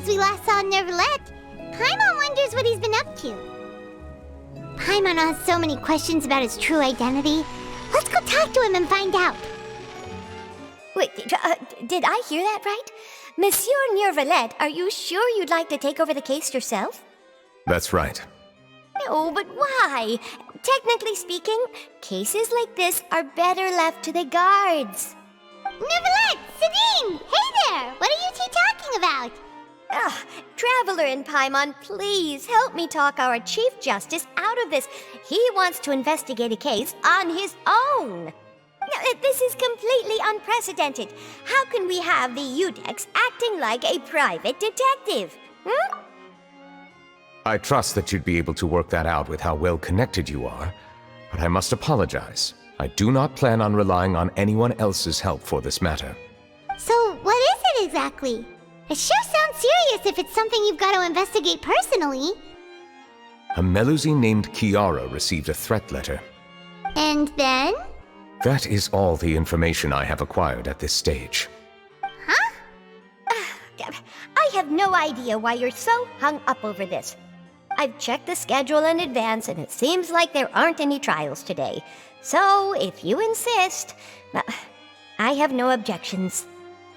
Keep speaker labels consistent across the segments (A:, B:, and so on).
A: since we last saw Neuvillette. Paimon wonders what he's been up to. Paimon has so many questions about his true identity. Let's go talk to him and find out.
B: Wait, did I hear that right? Monsieur Neuvillette, are you sure you'd like to take over the case yourself?
C: That's right.
B: No, but why? Technically speaking, cases like this are better left to the guards.
A: Neuvillette! Sidine! Hey there! What are you two talking about?
B: Traveler and Paimon, please help me talk our Chief Justice out of this. He wants to investigate a case on his own. Now, this is completely unprecedented. How can we have the Udex acting like a private detective?
C: I trust that you'd be able to work that out with how well connected you are, but I must apologize. I do not plan on relying on anyone else's help for this matter.
A: So, what is it exactly? It sure sounds serious if it's something you've got to investigate personally.
C: A Melusine named Kiara received a threat letter.
A: And then?
C: That is all the information I have acquired at this stage.
A: Huh?
B: I have no idea why you're so hung up over this. I've checked the schedule in advance, and it seems like there aren't any trials today. So, if you insist, I have no objections.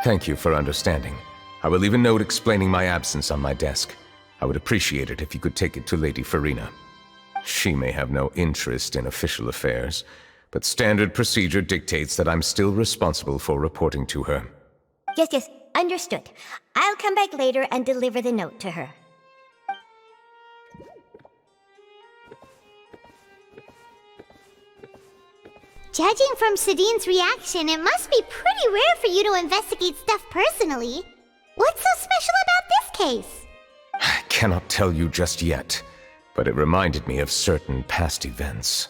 C: Thank you for understanding. I will leave a note explaining my absence on my desk. I would appreciate it if you could take it to Lady Farina. She may have no interest in official affairs, but standard procedure dictates that I'm still responsible for reporting to her.
B: Yes, understood. I'll come back later and deliver the note to her.
A: Judging from Sidine's reaction, it must be pretty rare for you to investigate stuff personally. What's so special about this case?
C: I cannot tell you just yet, but it reminded me of certain past events.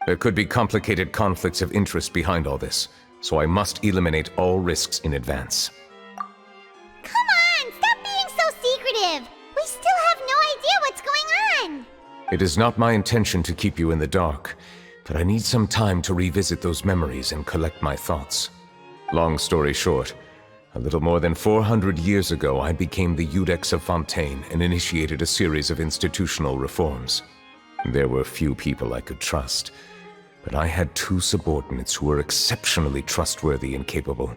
C: There could be complicated conflicts of interest behind all this, so I must eliminate all risks in advance.
A: Come on, stop being so secretive! We still have no idea what's going on!
C: It is not my intention to keep you in the dark, but I need some time to revisit those memories and collect my thoughts. Long story short, a little more than 400 years ago, I became the Udex of Fontaine and initiated a series of institutional reforms. There were few people I could trust, but I had two subordinates who were exceptionally trustworthy and capable.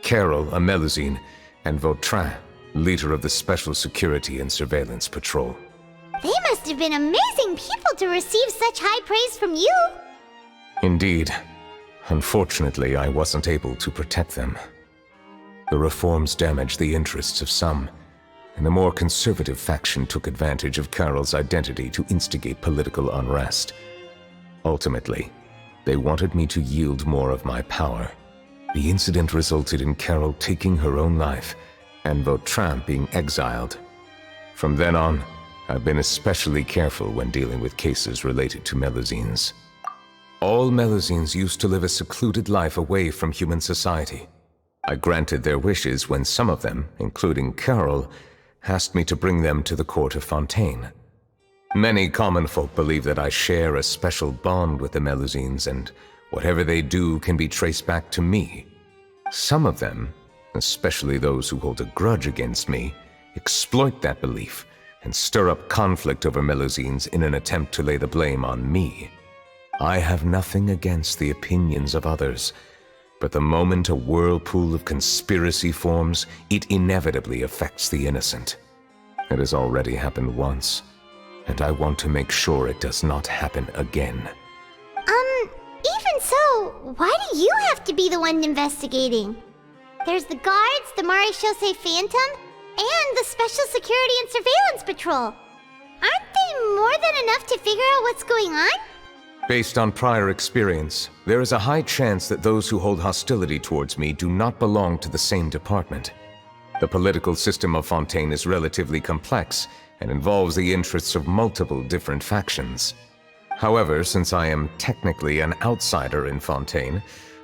C: Carol, a Melusine, and Vautrin, leader of the Special Security and Surveillance Patrol.
A: They must have been amazing people to receive such high praise from you!
C: Indeed. Unfortunately, I wasn't able to protect them. The reforms damaged the interests of some, and the more conservative faction took advantage of Carol's identity to instigate political unrest. Ultimately, they wanted me to yield more of my power. The incident resulted in Carol taking her own life, and Vautrin being exiled. From then on, I've been especially careful when dealing with cases related to Melusines. All Melusines used to live a secluded life away from human society. I granted their wishes when some of them, including Carol, asked me to bring them to the court of Fontaine. Many common folk believe that I share a special bond with the Melusines, and whatever they do can be traced back to me. Some of them, especially those who hold a grudge against me, exploit that belief and stir up conflict over Melusines in an attempt to lay the blame on me. I have nothing against the opinions of others, but the moment a whirlpool of conspiracy forms, it inevitably affects the innocent. It has already happened once, and I want to make sure it does not happen again.
A: Even so, why do you have to be the one investigating? There's the guards, the Maréchaussée Phantom, and the Special Security and Surveillance Patrol. Aren't they more than enough to figure out what's going on?
C: Based on prior experience, there is a high chance that those who hold hostility towards me do not belong to the same department. The political system of Fontaine is relatively complex and involves the interests of multiple different factions. However, since I am technically an outsider in Fontaine,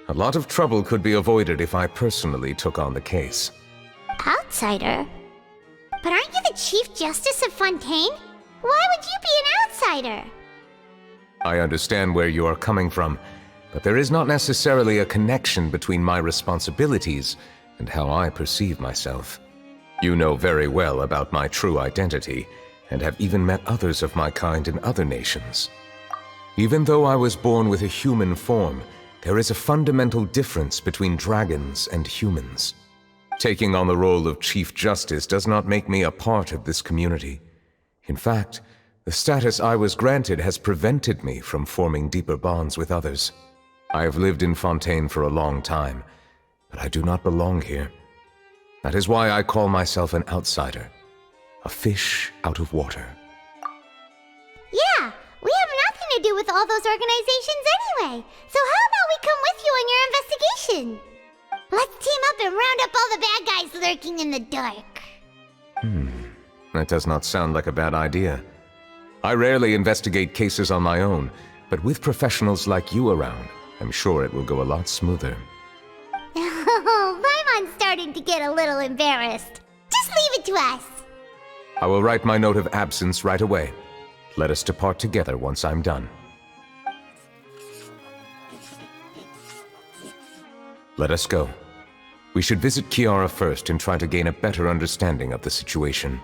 C: a lot of trouble could be avoided if I personally took on the case.
A: Outsider? But aren't you the Chief Justice of Fontaine? Why would you be an outsider?
C: I understand where you are coming from, but there is not necessarily a connection between my responsibilities and how I perceive myself. You know very well about my true identity, and have even met others of my kind in other nations. Even though I was born with a human form, there is a fundamental difference between dragons and humans. Taking on the role of Chief Justice does not make me a part of this community. In fact, the status I was granted has prevented me from forming deeper bonds with others. I have lived in Fontaine for a long time, but I do not belong here. That is why I call myself an outsider, a fish out of water.
A: Yeah, we have nothing to do with all those organizations anyway. So how about we come with you on your investigation? Let's team up and round up all the bad guys lurking in the dark.
C: That does not sound like a bad idea. I rarely investigate cases on my own, but with professionals like you around, I'm sure it will go a lot smoother.
A: Oh, Paimon's starting to get a little embarrassed. Just leave it to us.
C: I will write my note of absence right away. Let us depart together once I'm done. Let us go. We should visit Kiara first and try to gain a better understanding of the situation.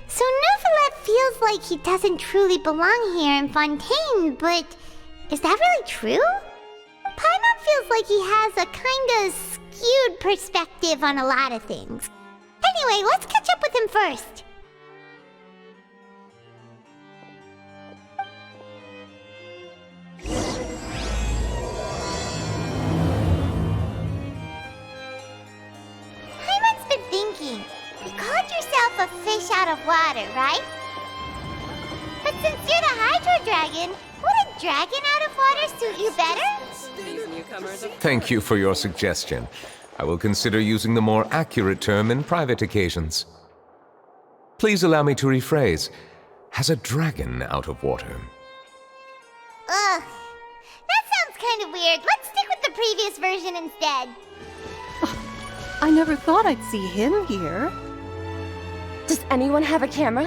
A: So Neuvillette feels like he doesn't truly belong here in Fontaine, but is that really true? Paimon feels like he has a kinda skewed perspective on a lot of things. Anyway, let's catch up with him first. Paimon's been thinking. You called yourself a fish out of water, right? But since you're the Hydro Dragon, would a dragon out of water suit you better?
C: Thank you for your suggestion. I will consider using the more accurate term in private occasions. Please allow me to rephrase. Has a dragon out of water?
A: Ugh. That sounds kind of weird. Let's stick with the previous version instead.
D: I never thought I'd see him here.
B: Does anyone have a camera?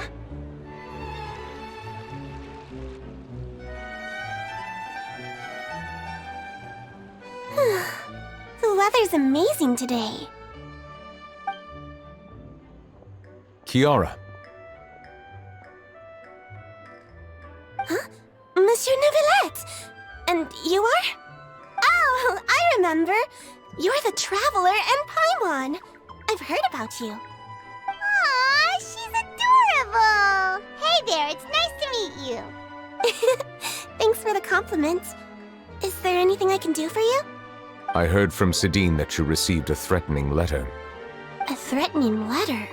A: The weather's amazing today.
C: Kiara.
A: Huh? Monsieur Neuvillette! And you are? Oh, I remember. You're the Traveler and Paimon. I've heard about you. Aw, she's adorable! Hey there, it's nice to meet you. Thanks for the compliment. Is there anything I can do for you?
C: I heard from Sidine that you received a threatening letter.
A: A threatening letter?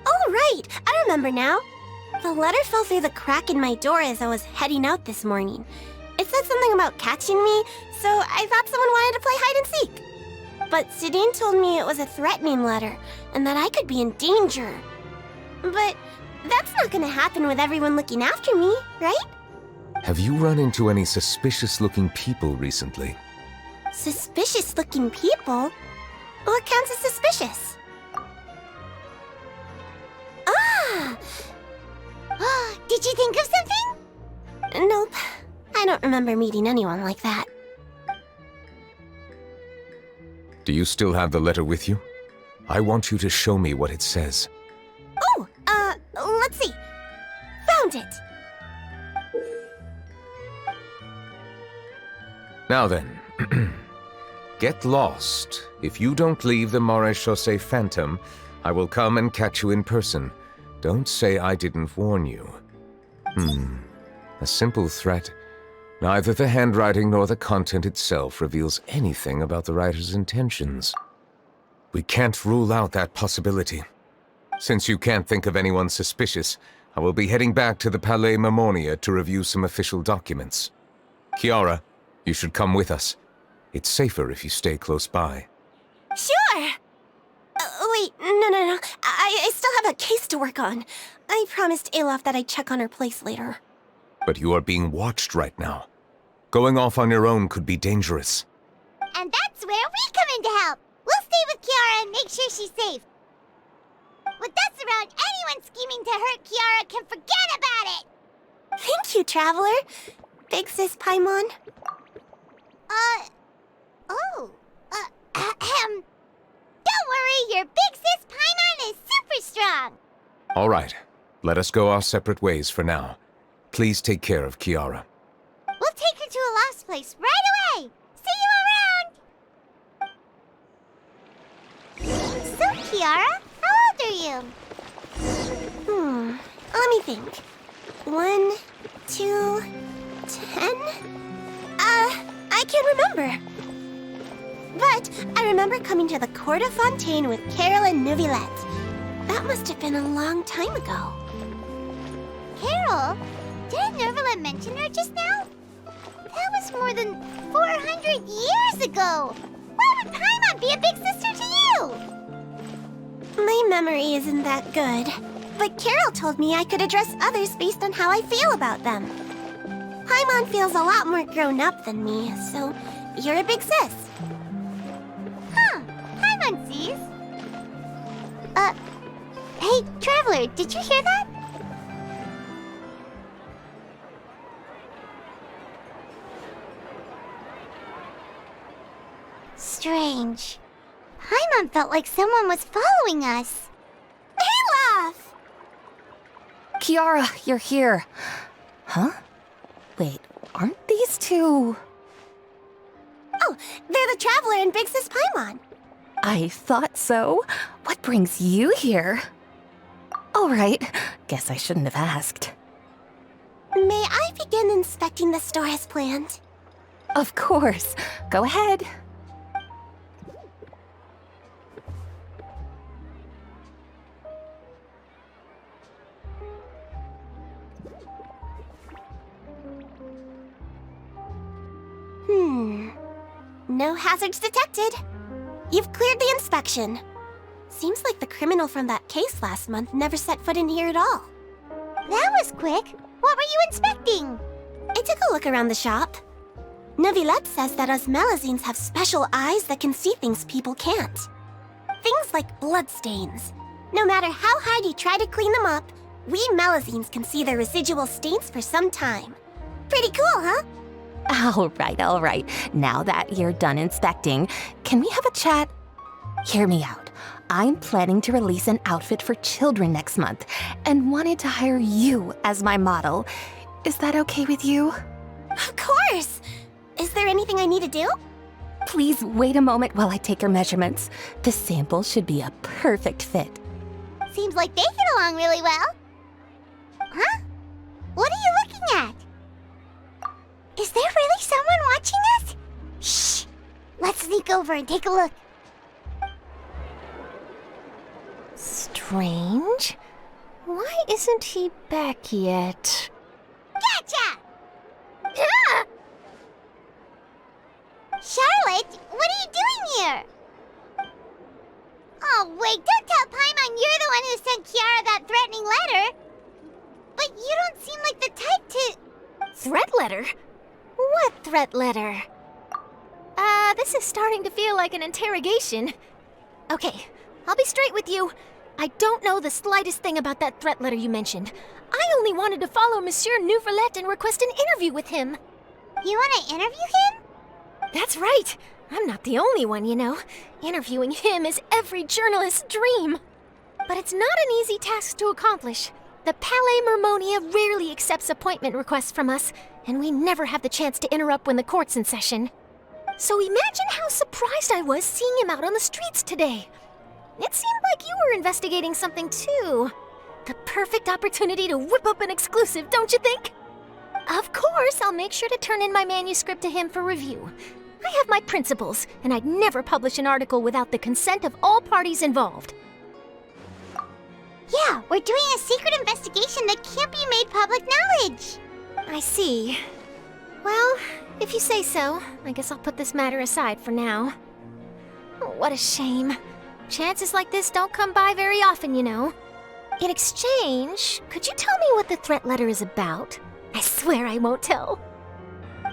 A: Oh, right! I remember now. The letter fell through the crack in my door as I was heading out this morning. It said something about catching me, so I thought someone wanted to play hide and seek. But Sidine told me it was a threatening letter, and that I could be in danger. But that's not gonna happen with everyone looking after me, right?
C: Have you run into any suspicious-looking people recently?
A: Suspicious-looking people? What counts as suspicious? Ah! Did you think of something? Nope. I don't remember meeting anyone like that.
C: Do you still have the letter with you? I want you to show me what it says.
A: Oh, let's see. Found it.
C: Now then, get lost. If you don't leave the Maréchaussée Phantom, I will come and catch you in person. Don't say I didn't warn you. A simple threat. Neither the handwriting nor the content itself reveals anything about the writer's intentions. We can't rule out that possibility. Since you can't think of anyone suspicious, I will be heading back to the Palais Mermonia to review some official documents. Kiara, you should come with us. It's safer if you stay close by.
A: Sure! Wait, no. I still have a case to work on. I promised Alof that I'd check on her place later.
C: But you are being watched right now. Going off on your own could be dangerous.
A: And that's where we come in to help. We'll stay with Kiara and make sure she's safe. With us around, anyone scheming to hurt Kiara can forget about it! Thank you, Traveler. Big Sis Paimon.
C: All right, let us go our separate ways for now. Please take care of Kiara.
A: We'll take her to a lost place right away! See you around! So, Kiara, how old are you?
B: Let me think. 1, 2, 10? I can't remember. But I remember coming to the Court of Fontaine with Carol and Neuvillette. That must have been a long time ago.
A: Carol? Didn't Neuvillette mention her just now? That was more than 400 years ago! Why would Paimon be a big sister to you?
B: My memory isn't that good. But Carol told me I could address others based on how I feel about them. Paimon feels a lot more grown up than me, so you're a big sis.
A: Huh, Paimon sees. Hey, Traveler, did you hear that? Strange. Paimon felt like someone was following us.
B: Olaf!
D: Kiara, you're here. Huh? Wait, aren't these two?
B: Oh, they're the Traveler and Big Sis Paimon.
D: I thought so. What brings you here? All right, guess I shouldn't have asked.
B: May I begin inspecting the store as planned?
D: Of course. Go ahead.
B: No hazards detected. You've cleared the inspection. Seems like the criminal from that case last month never set foot in here at all.
A: That was quick. What were you inspecting?
B: I took a look around the shop. Neuvillette says that us Melazines have special eyes that can see things people can't. Things like bloodstains. No matter how hard you try to clean them up, we Melazines can see the residual stains for some time. Pretty cool, huh?
D: All right. Now that you're done inspecting, can we have a chat? Hear me out. I'm planning to release an outfit for children next month and wanted to hire you as my model. Is that okay with you?
B: Of course! Is there anything I need to do?
D: Please wait a moment while I take your measurements. The sample should be a perfect fit.
A: Seems like they get along really well. Huh? What are you looking at? Is there really someone watching us? Shh! Let's sneak over and take a look.
E: Strange. Why isn't he back yet?
A: Gotcha! Ah! Charlotte, what are you doing here? Oh, wait, don't tell Paimon you're the one who sent Kiara that threatening letter. But you don't seem like the type to...
E: Threat letter? What threat letter? This is starting to feel like an interrogation. Okay, I'll be straight with you. I don't know the slightest thing about that threat letter you mentioned. I only wanted to follow Monsieur Neuvillette and request an interview with him.
A: You want to interview him?
E: That's right. I'm not the only one, you know. Interviewing him is every journalist's dream. But it's not an easy task to accomplish. The Palais Mermonia rarely accepts appointment requests from us, and we never have the chance to interrupt when the court's in session. So imagine how surprised I was seeing him out on the streets today. It seemed like you were investigating something too. The perfect opportunity to whip up an exclusive, don't you think? Of course, I'll make sure to turn in my manuscript to him for review. I have my principles, and I'd never publish an article without the consent of all parties involved.
A: Yeah, we're doing a secret investigation that can't be made public knowledge.
E: I see. Well, if you say so, I guess I'll put this matter aside for now. Oh, what a shame. Chances like this don't come by very often, you know. In exchange, could you tell me what the threat letter is about? I swear I won't tell.
A: All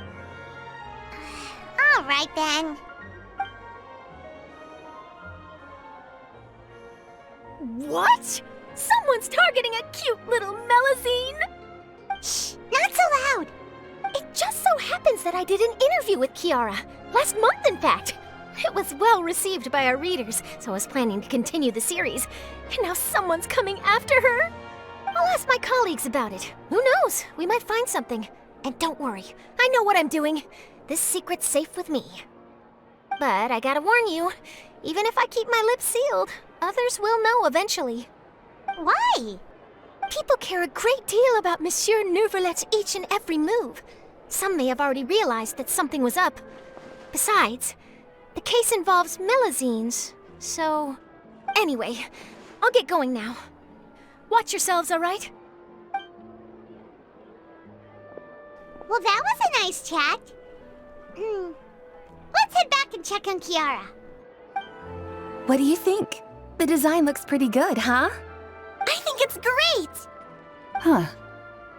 A: right, then.
E: What? Someone's targeting a cute little Melazine?
A: Shh, not so loud.
E: It just so happens that I did an interview with Kiara. Last month, in fact. It was well received by our readers, so I was planning to continue the series. And now someone's coming after her? I'll ask my colleagues about it. Who knows? We might find something. And don't worry, I know what I'm doing. This secret's safe with me. But I gotta warn you, even if I keep my lips sealed, others will know eventually.
A: Why?
E: People care a great deal about Monsieur Neuvillette's each and every move. Some may have already realized that something was up. Besides, the case involves Melazines, so... Anyway, I'll get going now. Watch yourselves, all right?
A: Well, that was a nice chat. Let's head back and check on Kiara.
D: What do you think? The design looks pretty good, huh?
A: I think it's great!
F: Huh.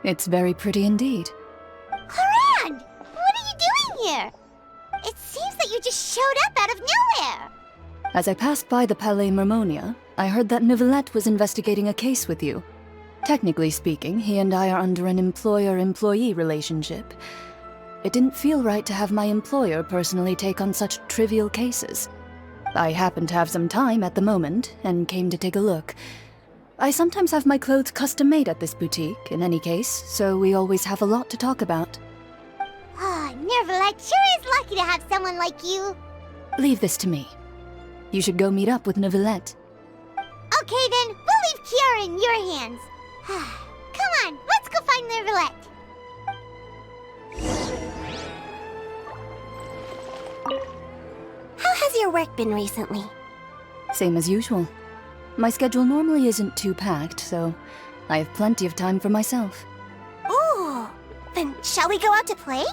F: It's very pretty indeed.
A: Haran! What are you doing here? It seems that you just showed up out of nowhere.
F: As I passed by the Palais Mermonia, I heard that Neuvillette was investigating a case with you. Technically speaking, he and I are under an employer-employee relationship. It didn't feel right to have my employer personally take on such trivial cases. I happened to have some time at the moment, and came to take a look. I sometimes have my clothes custom-made at this boutique, in any case, so we always have a lot to talk about.
A: Neuvillette sure is lucky to have someone like you.
F: Leave this to me. You should go meet up with Neuvillette.
A: Okay then, we'll leave Kiara in your hands. Come on, let's go find Neuvillette. How has your work been recently?
F: Same as usual. My schedule normally isn't too packed, so I have plenty of time for myself.
A: Ooh, then shall we go out to play?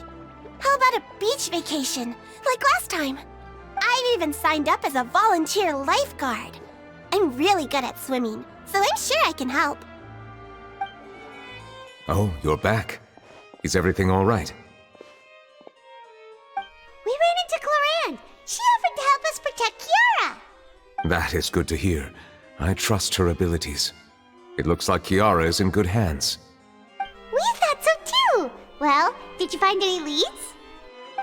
A: How about a beach vacation, like last time? I've even signed up as a volunteer lifeguard. I'm really good at swimming, so I'm sure I can help.
C: Oh, you're back. Is everything all right?
A: We ran into Cloran. She offered to help us protect Kiara.
C: That is good to hear. I trust her abilities. It looks like Kiara is in good hands.
A: We thought so too. Well, did you find any leads?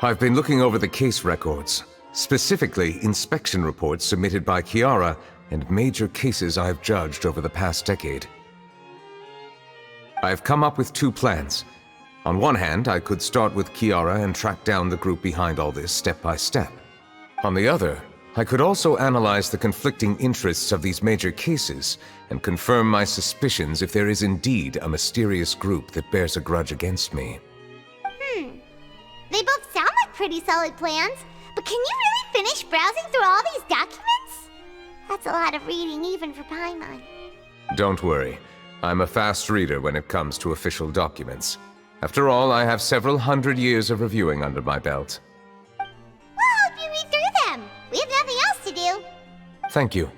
C: I've been looking over the case records, specifically inspection reports submitted by Kiara and major cases I've judged over the past decade. I've come up with two plans. On one hand, I could start with Kiara and track down the group behind all this step by step. On the other, I could also analyze the conflicting interests of these major cases and confirm my suspicions if there is indeed a mysterious group that bears a grudge against me.
A: They both sound like pretty solid plans, but can you really finish browsing through all these documents? That's a lot of reading even for Paimon.
C: Don't worry. I'm a fast reader when it comes to official documents. After all, I have several hundred years of reviewing under my belt.
A: We'll help you read through them. We have nothing else to do.
C: Thank you.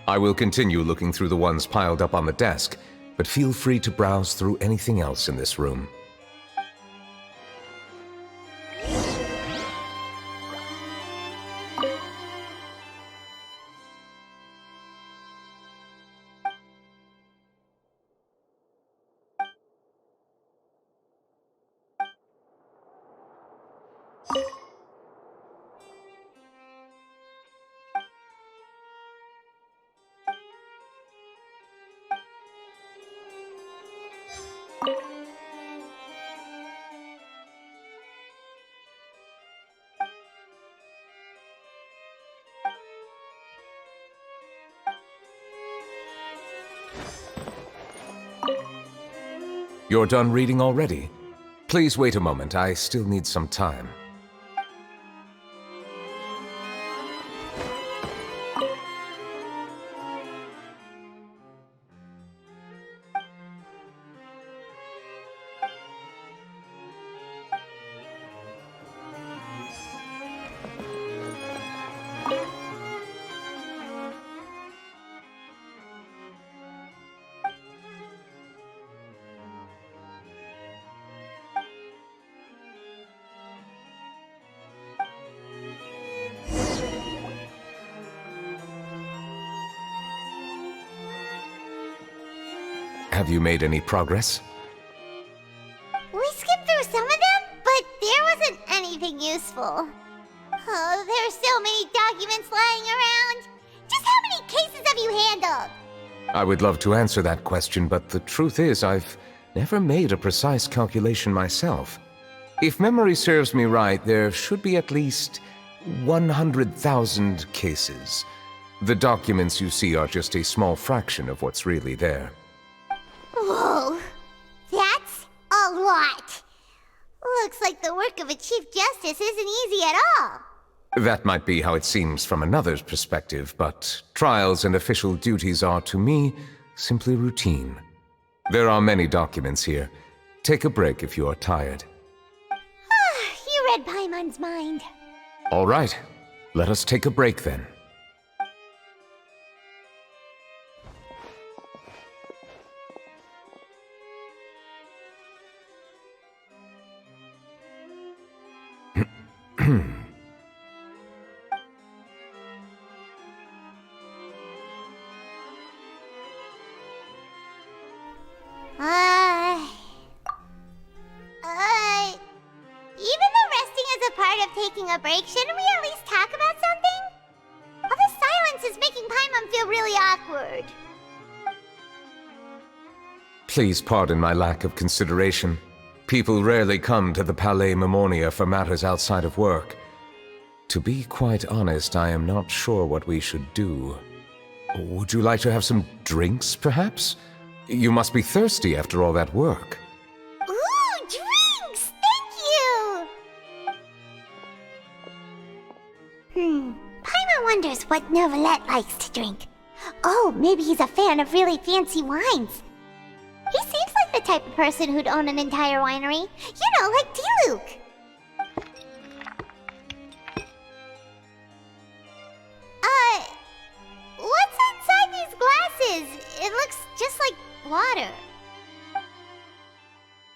C: I will continue looking through the ones piled up on the desk, but feel free to browse through anything else in this room. You're done reading already? Please wait a moment, I still need some time. Have you made any progress?
A: We skipped through some of them, but there wasn't anything useful. Oh, there are so many documents lying around. Just how many cases have you handled?
C: I would love to answer that question, but the truth is I've never made a precise calculation myself. If memory serves me right, there should be at least 100,000 cases. The documents you see are just a small fraction of what's really there.
A: Whoa, that's a lot. Looks like the work of a Chief Justice isn't easy at all.
C: That might be how it seems from another's perspective, but trials and official duties are, to me, simply routine. There are many documents here. Take a break if you are tired.
A: You read Paimon's mind.
C: All right, let us take a break then.
A: Even though resting is a part of taking a break, shouldn't we at least talk about something? All this silence is making Paimon feel really awkward.
C: Please pardon my lack of consideration. People rarely come to the Palais Mermonia for matters outside of work. To be quite honest, I am not sure what we should do. Would you like to have some drinks, perhaps? You must be thirsty after all that work.
A: Ooh, drinks! Thank you! Paimon wonders what Neuvillette likes to drink. Oh, maybe he's a fan of really fancy wines. He seems like the type of person who'd own an entire winery. You know, like Diluvies. What's inside these glasses? It looks just like water.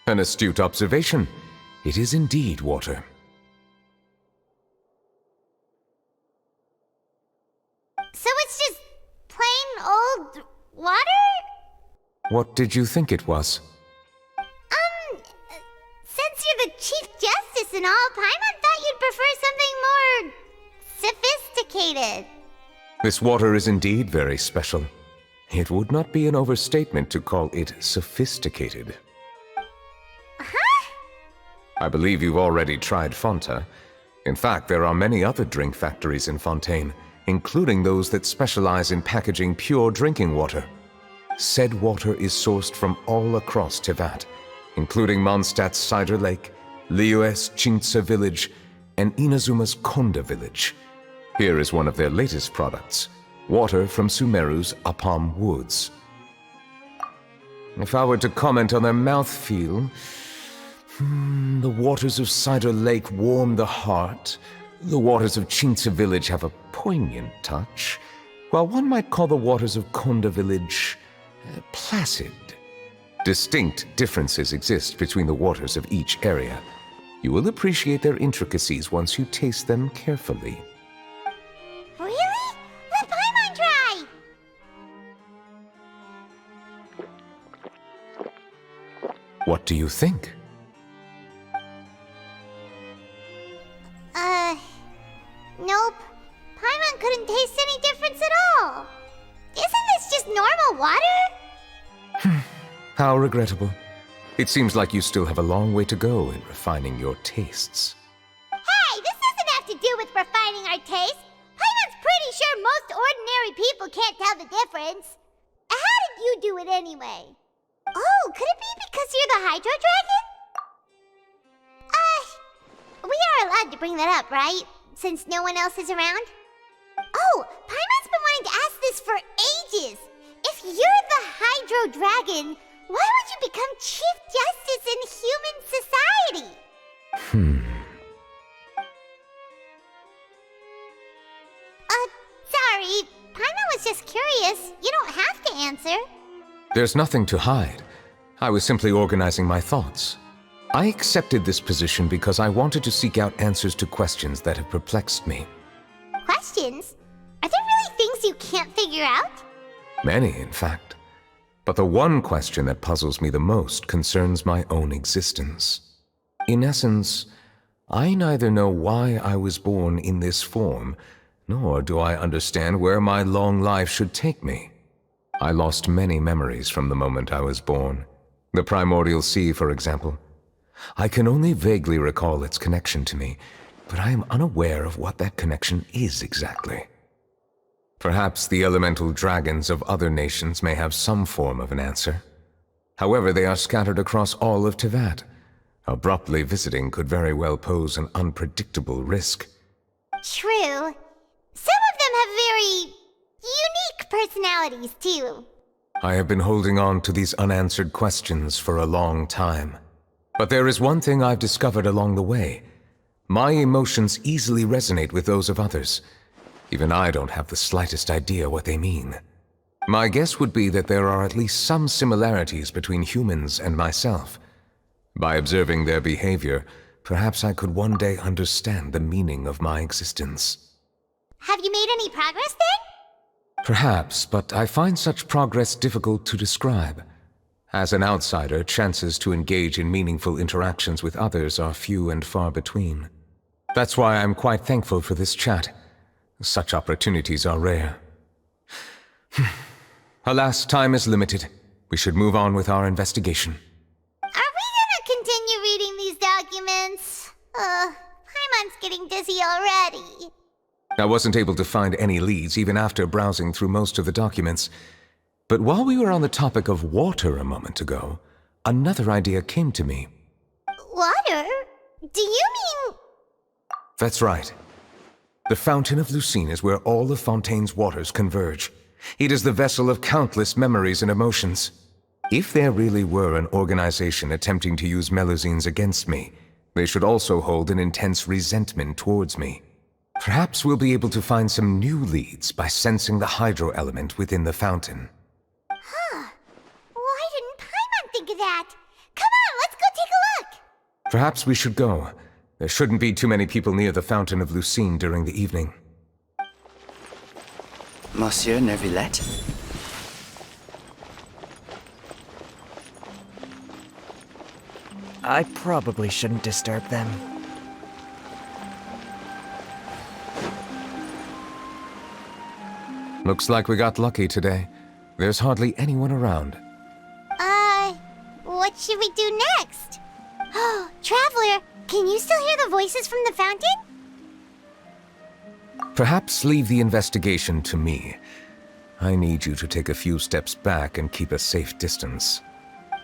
C: An astute observation. It is indeed water.
A: So it's just plain old water?
C: What did you think it was?
A: Since you're the Chief Justice and all, Paimon thought you'd prefer something more sophisticated.
C: This water is indeed very special. It would not be an overstatement to call it sophisticated.
A: Huh?
C: I believe you've already tried Fonta. In fact, there are many other drink factories in Fontaine, including those that specialize in packaging pure drinking water. Said water is sourced from all across Tevat, including Mondstadt's Cider Lake, Liyue's Chintsa Village, and Inazuma's Konda Village. Here is one of their latest products, water from Sumeru's Apam Woods. If I were to comment on their mouthfeel, the waters of Cider Lake warm the heart, the waters of Chintsa Village have a poignant touch, while one might call the waters of Konda Village placid. Distinct differences exist between the waters of each area. You will appreciate their intricacies once you taste them carefully.
A: Really? Let Paimon try!
C: What do you think?
A: Nope. Paimon couldn't taste any difference at all. Isn't this just normal water?
C: How regrettable. It seems like you still have a long way to go in refining your tastes.
A: Hey, this doesn't have to do with refining our taste. Paimon's pretty sure most ordinary people can't tell the difference. How did you do it anyway? Oh, could it be because you're the Hydro Dragon? We are allowed to bring that up, right? Since no one else is around? Oh, Paimon's been wanting to ask this for ages. If you're the Hydro Dragon, why would you become Chief Justice in human society? Sorry. Paimon was just curious. You don't have to answer.
C: There's nothing to hide. I was simply organizing my thoughts. I accepted this position because I wanted to seek out answers to questions that have perplexed me.
A: Questions? Are there really things you can't figure out?
C: Many, in fact. But the one question that puzzles me the most concerns my own existence. In essence, I neither know why I was born in this form, nor do I understand where my long life should take me. I lost many memories from the moment I was born. The primordial sea, for example. I can only vaguely recall its connection to me, but I am unaware of what that connection is exactly. Perhaps the elemental dragons of other nations may have some form of an answer. However, they are scattered across all of Teyvat. Abruptly visiting could very well pose an unpredictable risk.
A: True. Some of them have very unique personalities, too.
C: I have been holding on to these unanswered questions for a long time. But there is one thing I've discovered along the way. My emotions easily resonate with those of others. Even I don't have the slightest idea what they mean. My guess would be that there are at least some similarities between humans and myself. By observing their behavior, perhaps I could one day understand the meaning of my existence.
A: Have you made any progress then?
C: Perhaps, but I find such progress difficult to describe. As an outsider, chances to engage in meaningful interactions with others are few and far between. That's why I'm quite thankful for this chat. Such opportunities are rare. Alas, time is limited. We should move on with our investigation.
A: Are we gonna continue reading these documents? Paimon's getting dizzy already.
C: I wasn't able to find any leads even after browsing through most of the documents. But while we were on the topic of water a moment ago, another idea came to me.
A: Water? Do you mean...
C: That's right. The Fountain of Lucine is where all of Fontaine's waters converge. It is the vessel of countless memories and emotions. If there really were an organization attempting to use Melusines against me, they should also hold an intense resentment towards me. Perhaps we'll be able to find some new leads by sensing the hydro element within the fountain.
A: Why didn't Paimon think of that? Come on, let's go take a look!
C: Perhaps we should go. There shouldn't be too many people near the Fountain of Lucine during the evening.
G: Monsieur Neuvillette? I probably shouldn't disturb them.
C: Looks like we got lucky today. There's hardly anyone around.
A: What should we do next? Oh, Traveler, can you still hear the voices from the fountain?
C: Perhaps leave the investigation to me. I need you to take a few steps back and keep a safe distance.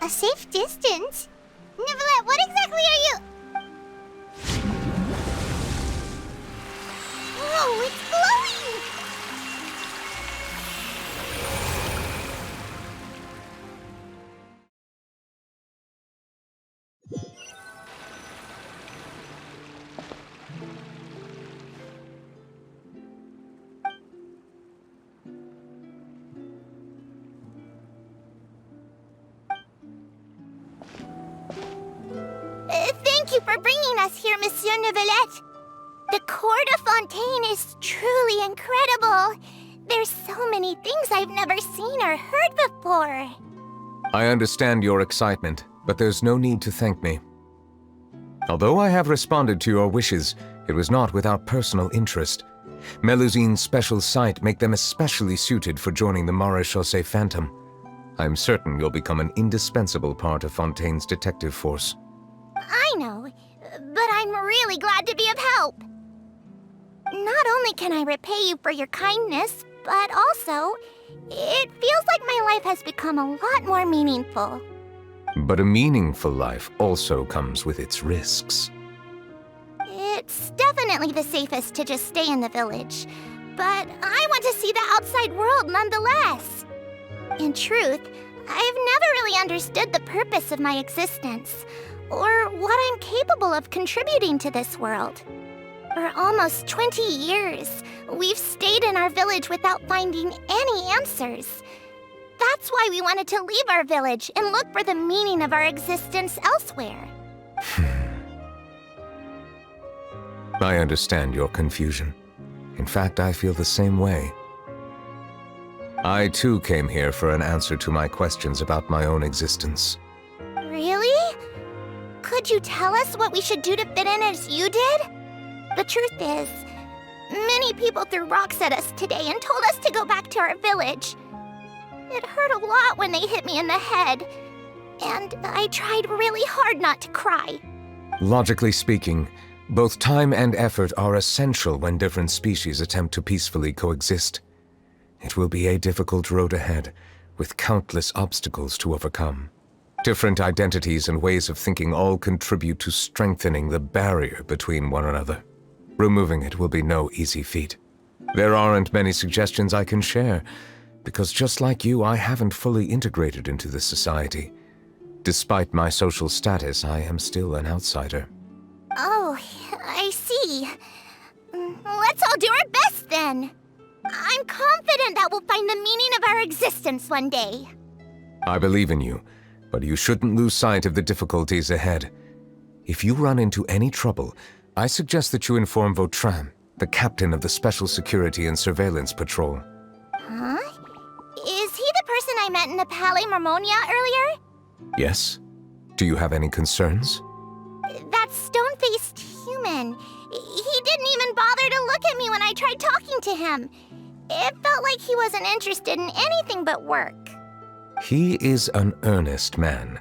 A: A safe distance? Neuvillette, what exactly are you... Whoa, it's glowing! Thank you for bringing us here, Monsieur Neuvillette. The Court of Fontaine is truly incredible. There's so many things I've never seen or heard before.
C: I understand your excitement, but there's no need to thank me. Although I have responded to your wishes, it was not without personal interest. Melusine's special sight make them especially suited for joining the Maréchaussée Phantom. I'm certain you'll become an indispensable part of Fontaine's detective force.
A: I know, but I'm really glad to be of help. Not only can I repay you for your kindness, but also, it feels like my life has become a lot more meaningful.
C: But a meaningful life also comes with its risks.
A: It's definitely the safest to just stay in the village, but I want to see the outside world nonetheless. In truth, I've never really understood the purpose of my existence, or what I'm capable of contributing to this world. For almost 20 years, we've stayed in our village without finding any answers. That's why we wanted to leave our village and look for the meaning of our existence elsewhere.
C: I understand your confusion. In fact, I feel the same way. I too came here for an answer to my questions about my own existence.
A: Really? Could Would you tell us what we should do to fit in as you did? The truth is, many people threw rocks at us today and told us to go back to our village. It hurt a lot when they hit me in the head, and I tried really hard not to cry.
C: Logically speaking, both time and effort are essential when different species attempt to peacefully coexist. It will be a difficult road ahead, with countless obstacles to overcome. Different identities and ways of thinking all contribute to strengthening the barrier between one another. Removing it will be no easy feat. There aren't many suggestions I can share, because just like you, I haven't fully integrated into this society. Despite my social status, I am still an outsider.
A: Oh, I see. Let's all do our best then. I'm confident that we'll find the meaning of our existence one day.
C: I believe in you, but you shouldn't lose sight of the difficulties ahead. If you run into any trouble, I suggest that you inform Vautrin, the captain of the Special Security and Surveillance Patrol.
A: Huh? Is he the person I met in the Palais Marmonia earlier?
C: Yes? Do you have any concerns?
A: That stone-faced human. He didn't even bother to look at me when I tried talking to him. It felt like he wasn't interested in anything but work.
C: He is an earnest man.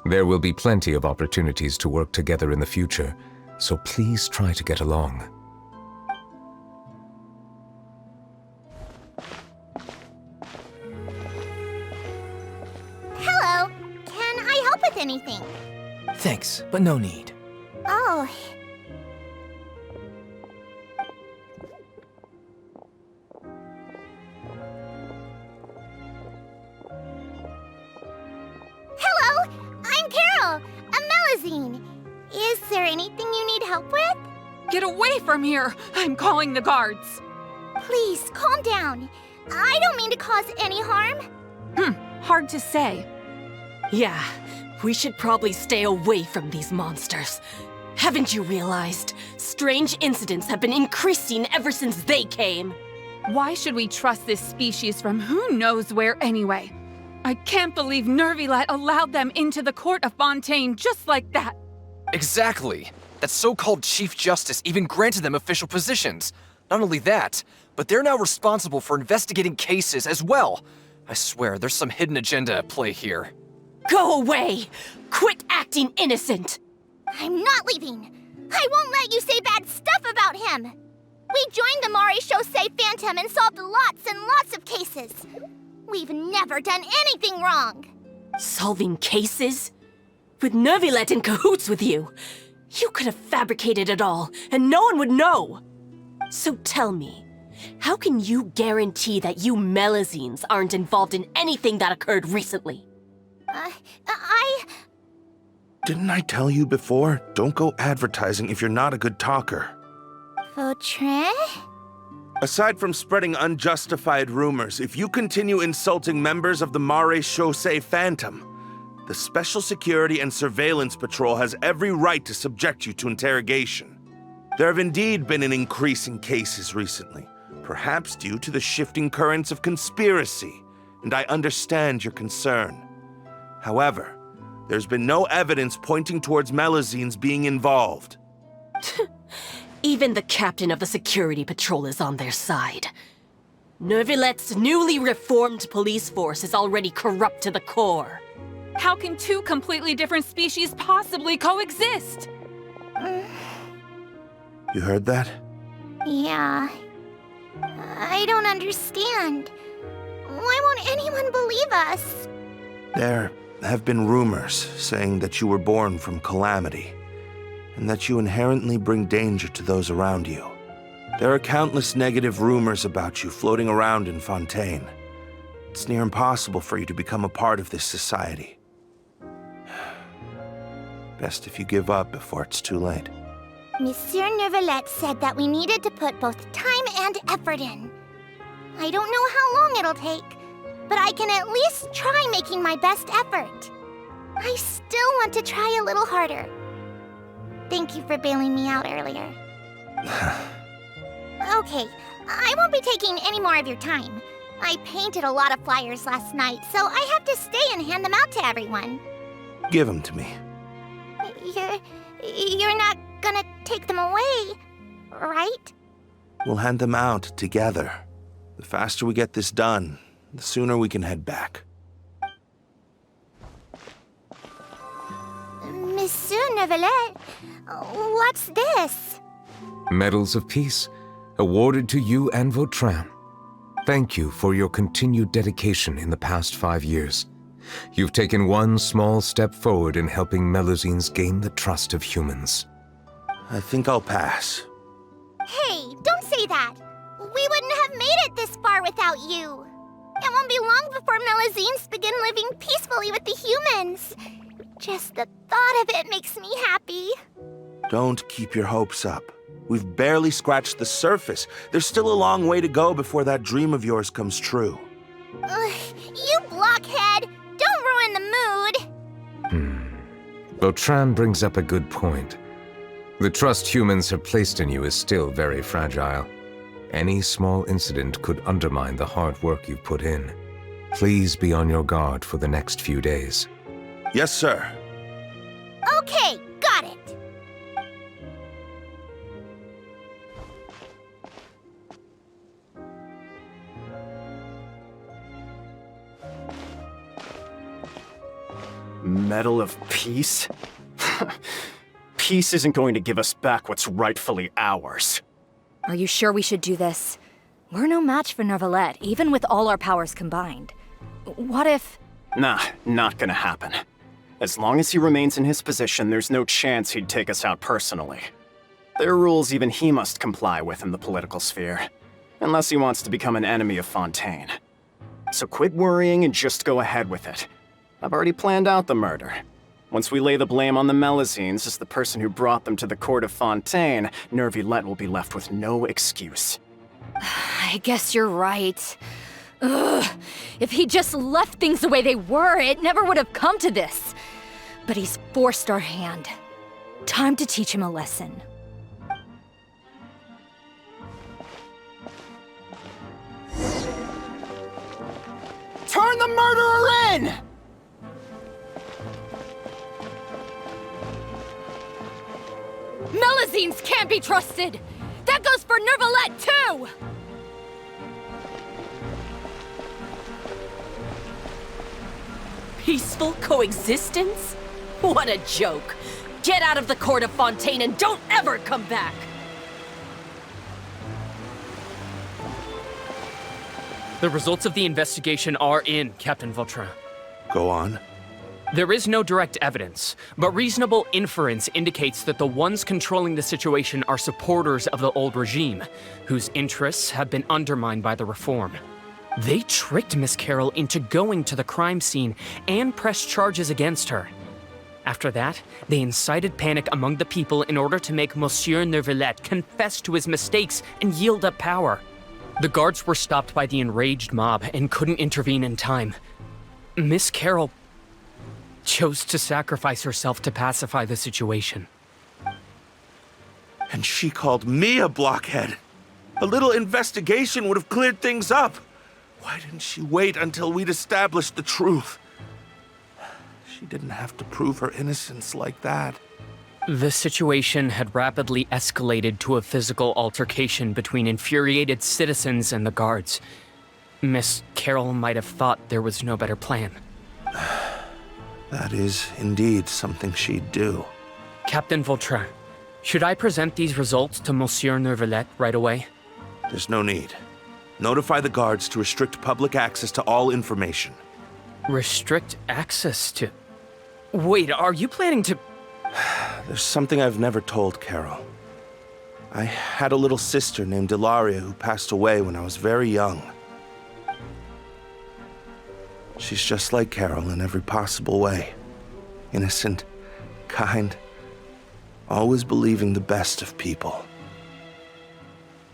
C: There will be plenty of opportunities to work together in the future, so please try to get along.
A: Hello. Can I help with anything?
G: Thanks, but no need.
A: Oh. Hello, I'm Carol, a Melazine. Is there anything you need help with?
H: Get away from here! I'm calling the guards!
A: Please, calm down. I don't mean to cause any harm.
H: Hard to say.
I: Yeah, we should probably stay away from these monsters. Haven't you realized? Strange incidents have been increasing ever since they came.
H: Why should we trust this species from who knows where anyway? I can't believe Neuvillette allowed them into the court of Fontaine just like that.
J: Exactly. That so-called Chief Justice even granted them official positions. Not only that, but they're now responsible for investigating cases as well. I swear, there's some hidden agenda at play here.
I: Go away! Quit acting innocent!
A: I'm not leaving. I won't let you say bad stuff about him. We joined the Maréchaussée Phantom and solved lots and lots of cases. We've never done anything wrong.
I: Solving cases? With Neuvillette in cahoots with you? You could have fabricated it all, and no one would know! So tell me, how can you guarantee that you Melazines aren't involved in anything that occurred recently?
K: Didn't I tell you before? Don't go advertising if you're not a good talker.
A: Vautrin?
K: Aside from spreading unjustified rumors, if you continue insulting members of the Maréchaussée Phantom, the Special Security and Surveillance Patrol has every right to subject you to interrogation. There have indeed been an increase in cases recently, perhaps due to the shifting currents of conspiracy, and I understand your concern. However, there's been no evidence pointing towards Melazines being involved.
I: Even the captain of the security patrol is on their side. Neuvillette's newly reformed police force is already corrupt to the core.
H: How can two completely different species possibly coexist?
K: You heard that?
A: Yeah. I don't understand. Why won't anyone believe us?
K: There have been rumors saying that you were born from calamity, and that you inherently bring danger to those around you. There are countless negative rumors about you floating around in Fontaine. It's near impossible for you to become a part of this society. Best if you give up before it's too late.
A: Monsieur Neuvillette said that we needed to put both time and effort in. I don't know how long it'll take, but I can at least try making my best effort. I still want to try a little harder. Thank you for bailing me out earlier. Okay, I won't be taking any more of your time. I painted a lot of flyers last night, so I have to stay and hand them out to everyone.
K: Give them to me.
A: You're not gonna take them away, right?
K: We'll hand them out together. The faster we get this done, the sooner we can head back.
A: Monsieur Neuvillette, what's this?
C: Medals of Peace, awarded to you and Vautrin. Thank you for your continued dedication in the past 5 years. You've taken one small step forward in helping Melusines gain the trust of humans.
K: I think I'll pass.
A: Hey, don't say that! We wouldn't have made it this far without you! It won't be long before Melusines begin living peacefully with the humans. Just the thought of it makes me happy.
K: Don't keep your hopes up. We've barely scratched the surface. There's still a long way to go before that dream of yours comes true.
A: You blockhead! Don't ruin the mood!
C: Vautrin brings up a good point. The trust humans have placed in you is still very fragile. Any small incident could undermine the hard work you've put in. Please be on your guard for the next few days.
K: Yes, sir.
A: Okay, got it!
L: Medal of Peace? Peace isn't going to give us back what's rightfully ours.
M: Are you sure we should do this? We're no match for Neuvillette, even with all our powers combined. What if...
L: Nah, not gonna happen. As long as he remains in his position, there's no chance he'd take us out personally. There are rules even he must comply with in the political sphere, unless he wants to become an enemy of Fontaine. So quit worrying and just go ahead with it. I've already planned out the murder. Once we lay the blame on the Melusines as the person who brought them to the court of Fontaine, Neuvillette will be left with no excuse.
M: I guess you're right. Ugh. If he just left things the way they were, it never would have come to this. But he's forced our hand. Time to teach him a lesson.
L: Turn the murderer in!
M: Melusines can't be trusted! That goes for Neuvillette, too!
I: Peaceful coexistence? What a joke! Get out of the court of Fontaine and don't ever come back!
N: The results of the investigation are in, Captain Vautrin.
K: Go on.
N: There is no direct evidence, but reasonable inference indicates that the ones controlling the situation are supporters of the old regime, whose interests have been undermined by the reform. They tricked Miss Carroll into going to the crime scene and pressed charges against her. After that, they incited panic among the people in order to make Monsieur Neuvillette confess to his mistakes and yield up power. The guards were stopped by the enraged mob and couldn't intervene in time. Miss Carroll chose to sacrifice herself to pacify the situation.
K: And she called me a blockhead. A little investigation would have cleared things up. Why didn't she wait until we'd established the truth? She didn't have to prove her innocence like that.
N: The situation had rapidly escalated to a physical altercation between infuriated citizens and the guards. Miss Carroll might have thought there was no better plan.
K: That is indeed something she'd do.
N: Captain Vautrin, should I present these results to Monsieur Neuvillette right away?
K: There's no need. Notify the guards to restrict public access to all information.
N: Restrict access to... Wait, are you planning to...
K: There's something I've never told Carol. I had a little sister named Ilaria who passed away when I was very young. She's just like Carol in every possible way. Innocent, kind, always believing the best of people.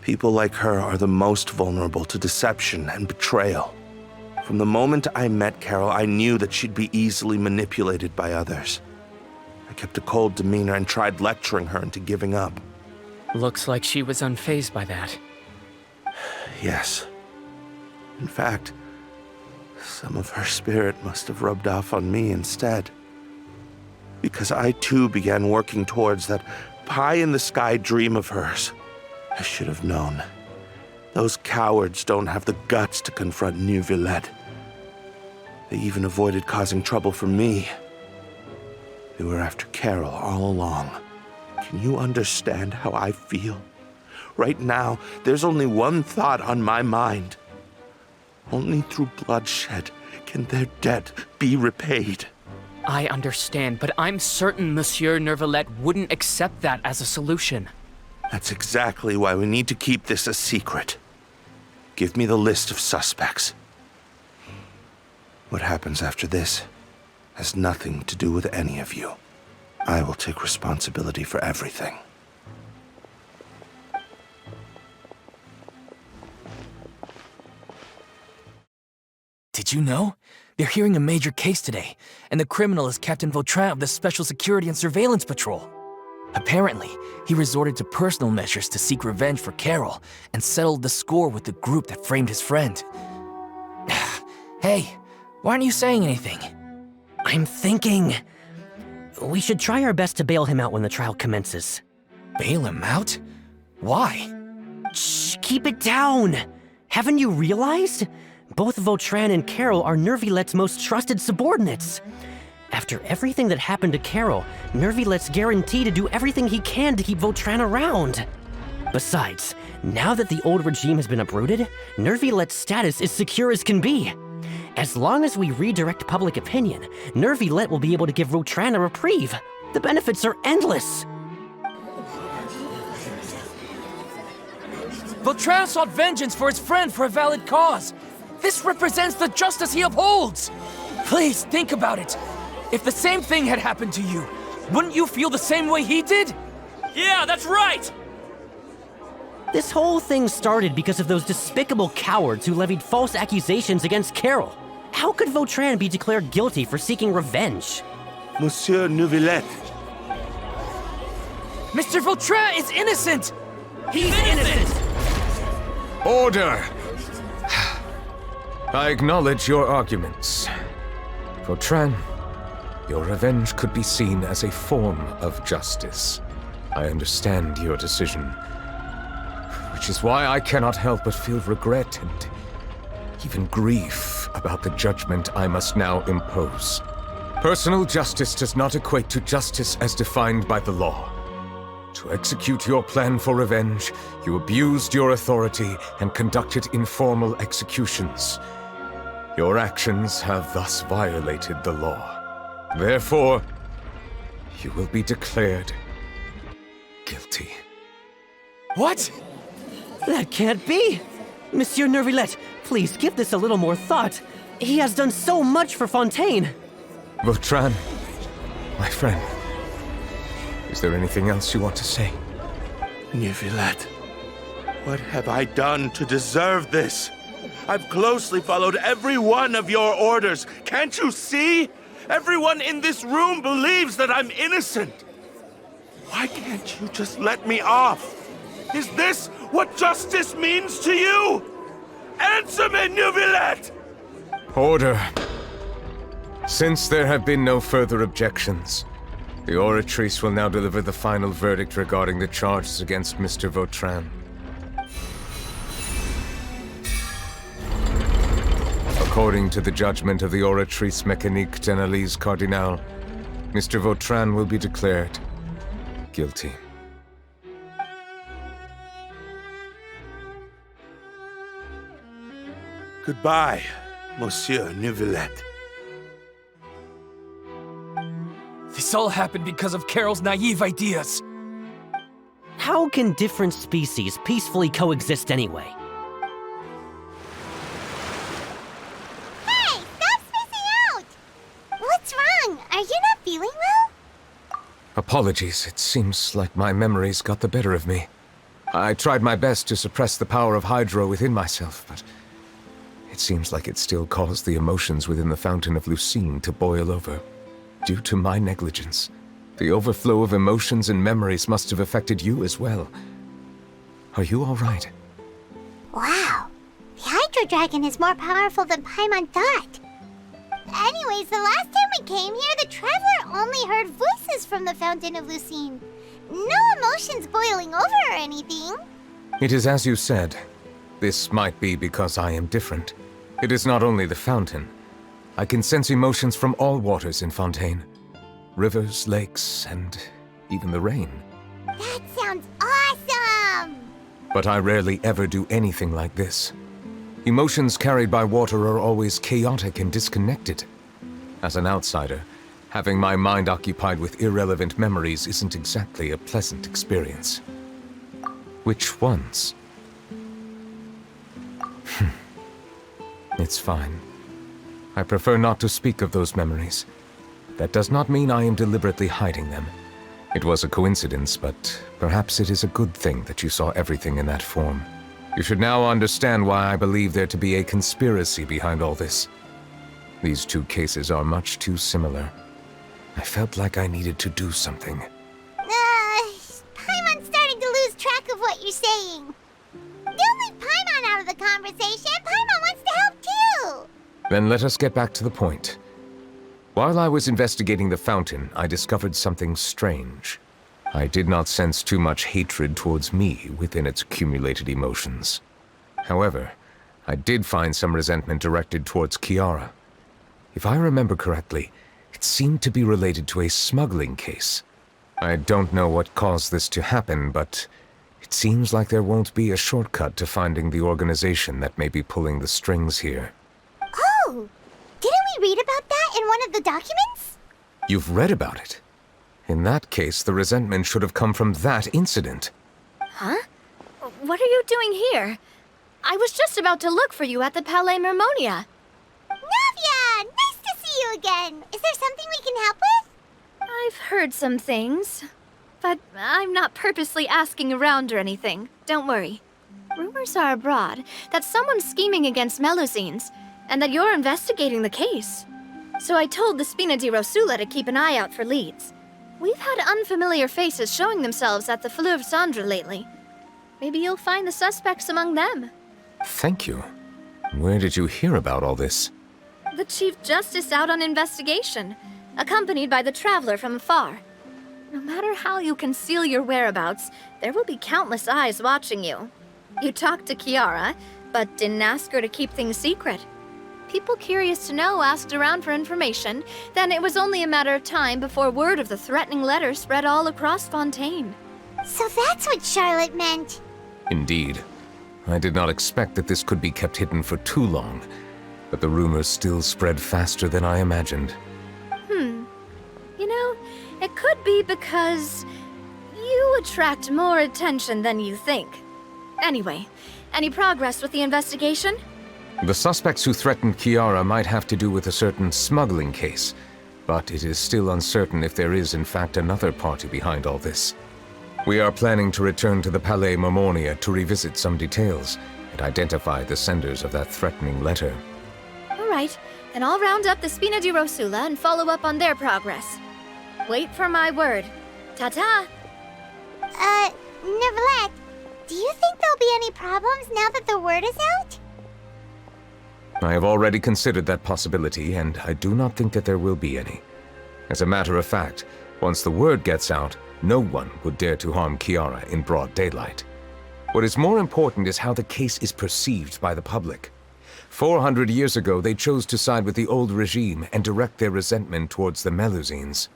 K: People like her are the most vulnerable to deception and betrayal. From the moment I met Carol, I knew that she'd be easily manipulated by others. I kept a cold demeanor and tried lecturing her into giving up.
N: Looks like she was unfazed by that.
K: Yes. In fact, some of her spirit must have rubbed off on me instead. Because I too began working towards that pie-in-the-sky dream of hers. I should have known. Those cowards don't have the guts to confront Neuvillette. They even avoided causing trouble for me. They were after Carol all along. Can you understand how I feel? Right now, there's only one thought on my mind. Only through bloodshed can their debt be repaid.
N: I understand, but I'm certain Monsieur Neuvillette wouldn't accept that as a solution.
K: That's exactly why we need to keep this a secret. Give me the list of suspects. What happens after this has nothing to do with any of you. I will take responsibility for everything.
G: Did you know? They're hearing a major case today, and the criminal is Captain Vautrin of the Special Security and Surveillance Patrol. Apparently, he resorted to personal measures to seek revenge for Carol and settled the score with the group that framed his friend. Hey, why aren't you saying anything?
O: I'm thinking... we should try our best to bail him out when the trial commences.
G: Bail him out? Why?
O: Shh, keep it down! Haven't you realized? Both Vautrin and Carol are Neuvillette's most trusted subordinates. After everything that happened to Carol, Neuvillette's guaranteed to do everything he can to keep Vautrin around. Besides, now that the old regime has been uprooted, Neuvillette's status is secure as can be. As long as we redirect public opinion, Neuvillette will be able to give Vautrin a reprieve. The benefits are endless.
G: Vautrin sought vengeance for his friend for a valid cause. This represents the justice he upholds. Please think about it. If the same thing had happened to you, wouldn't you feel the same way he did?
N: Yeah, that's right!
O: This whole thing started because of those despicable cowards who levied false accusations against Carol. How could Vautrin be declared guilty for seeking revenge?
K: Monsieur Neuvillette.
G: Mr. Vautrin is innocent!
O: He's innocent!
C: Order! I acknowledge your arguments. Vautrin, your revenge could be seen as a form of justice. I understand your decision, which is why I cannot help but feel regret and even grief about the judgment I must now impose. Personal justice does not equate to justice as defined by the law. To execute your plan for revenge, you abused your authority and conducted informal executions. Your actions have thus violated the law. Therefore, you will be declared guilty.
G: What?
O: That can't be! Monsieur Neuvillette, please give this a little more thought. He has done so much for Fontaine.
C: Vautrin, my friend, is there anything else you want to say?
K: Neuvillette, what have I done to deserve this? I've closely followed every one of your orders. Can't you see? Everyone in this room believes that I'm innocent. Why can't you just let me off? Is this what justice means to you? Answer me, Neuvillette!
C: Order. Since there have been no further objections, the Oratrice will now deliver the final verdict regarding the charges against Mr. Vautrin. According to the judgment of the Oratrice Mécanique d'Analyse Cardinal, Mr. Vautrin will be declared guilty.
K: Goodbye, Monsieur Neuvillette.
G: This all happened because of Carol's naive ideas.
O: How can different species peacefully coexist anyway?
A: Hey, stop spacing out! What's wrong? Are you not feeling well?
C: Apologies, it seems like my memories got the better of me. I tried my best to suppress the power of Hydro within myself, but it seems like it still caused the emotions within the Fountain of Lucine to boil over. Due to my negligence, the overflow of emotions and memories must have affected you as well. Are you all right?
A: Wow. The Hydro Dragon is more powerful than Paimon thought. Anyways, the last time we came here, the Traveler only heard voices from the Fountain of Lucine. No emotions boiling over or anything.
C: It is as you said. This might be because I am different. It is not only the fountain. I can sense emotions from all waters in Fontaine. Rivers, lakes, and even the rain.
A: That sounds awesome!
C: But I rarely ever do anything like this. Emotions carried by water are always chaotic and disconnected. As an outsider, having my mind occupied with irrelevant memories isn't exactly a pleasant experience. Which ones? It's fine. I prefer not to speak of those memories. That does not mean I am deliberately hiding them. It was a coincidence, but perhaps it is a good thing that you saw everything in that form. You should now understand why I believe there to be a conspiracy behind all this. These two cases are much too similar. I felt like I needed to do something.
A: Paimon's starting to lose track of what you're saying. Don't leave Paimon out of the conversation. Paimon wants to help too.
C: Then let us get back to the point. While I was investigating the fountain, I discovered something strange. I did not sense too much hatred towards me within its accumulated emotions. However, I did find some resentment directed towards Kiara. If I remember correctly, it seemed to be related to a smuggling case. I don't know what caused this to happen, but it seems like there won't be a shortcut to finding the organization that may be pulling the strings here.
A: Oh! Didn't we read about that in one of the documents?
C: You've read about it? In that case, the resentment should have come from that incident.
M: Huh? What are you doing here? I was just about to look for you at the Palais Mermonia.
A: Navia! Nice to see you again! Is there something we can help with?
M: I've heard some things, but I'm not purposely asking around or anything. Don't worry. Rumors are abroad that someone's scheming against Melusines, and that you're investigating the case. So I told the Spina di Rosula to keep an eye out for leads. We've had unfamiliar faces showing themselves at the Fleuve Cendre lately. Maybe you'll find the suspects among them.
C: Thank you. Where did you hear about all this?
M: The Chief Justice out on investigation, accompanied by the Traveler from afar. No matter how you conceal your whereabouts, there will be countless eyes watching you. You talked to Kiara, but didn't ask her to keep things secret. People curious to know asked around for information, then it was only a matter of time before word of the threatening letter spread all across Fontaine.
A: So that's what Charlotte meant.
C: Indeed. I did not expect that this could be kept hidden for too long, but the rumors still spread faster than I imagined.
M: You know, it could be because you attract more attention than you think. Anyway, any progress with the investigation?
C: The suspects who threatened Kiara might have to do with a certain smuggling case, but it is still uncertain if there is in fact another party behind all this. We are planning to return to the Palais Mermonia to revisit some details and identify the senders of that threatening letter.
M: All right, then I'll round up the Spina di Rosula and follow up on their progress. Wait for my word. Ta-ta!
A: Neuvillette, do you think there'll be any problems now that the word is out?
C: I have already considered that possibility, and I do not think that there will be any. As a matter of fact, once the word gets out, no one would dare to harm Kiara in broad daylight. What is more important is how the case is perceived by the public. 400 years ago, they chose to side with the old regime and direct their resentment towards the Melusines.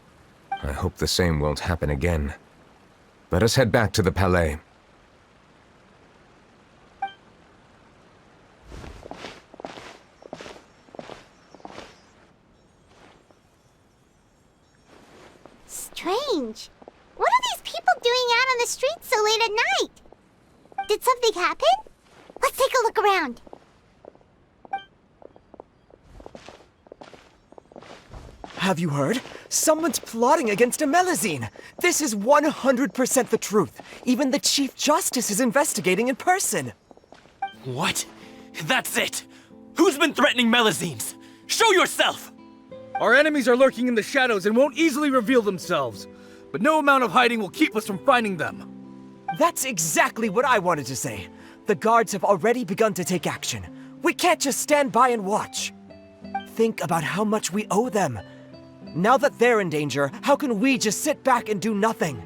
C: I hope the same won't happen again. Let us head back to the Palais.
A: Strange. What are these people doing out on the streets so late at night? Did something happen? Let's take a look around.
P: Have you heard? Someone's plotting against a Melusine! This is 100% the truth. Even the Chief Justice is investigating in person.
G: What? That's it! Who's been threatening Melusines? Show yourself!
Q: Our enemies are lurking in the shadows and won't easily reveal themselves. But no amount of hiding will keep us from finding them.
P: That's exactly what I wanted to say. The guards have already begun to take action. We can't just stand by and watch. Think about how much we owe them. Now that they're in danger, how can we just sit back and do nothing?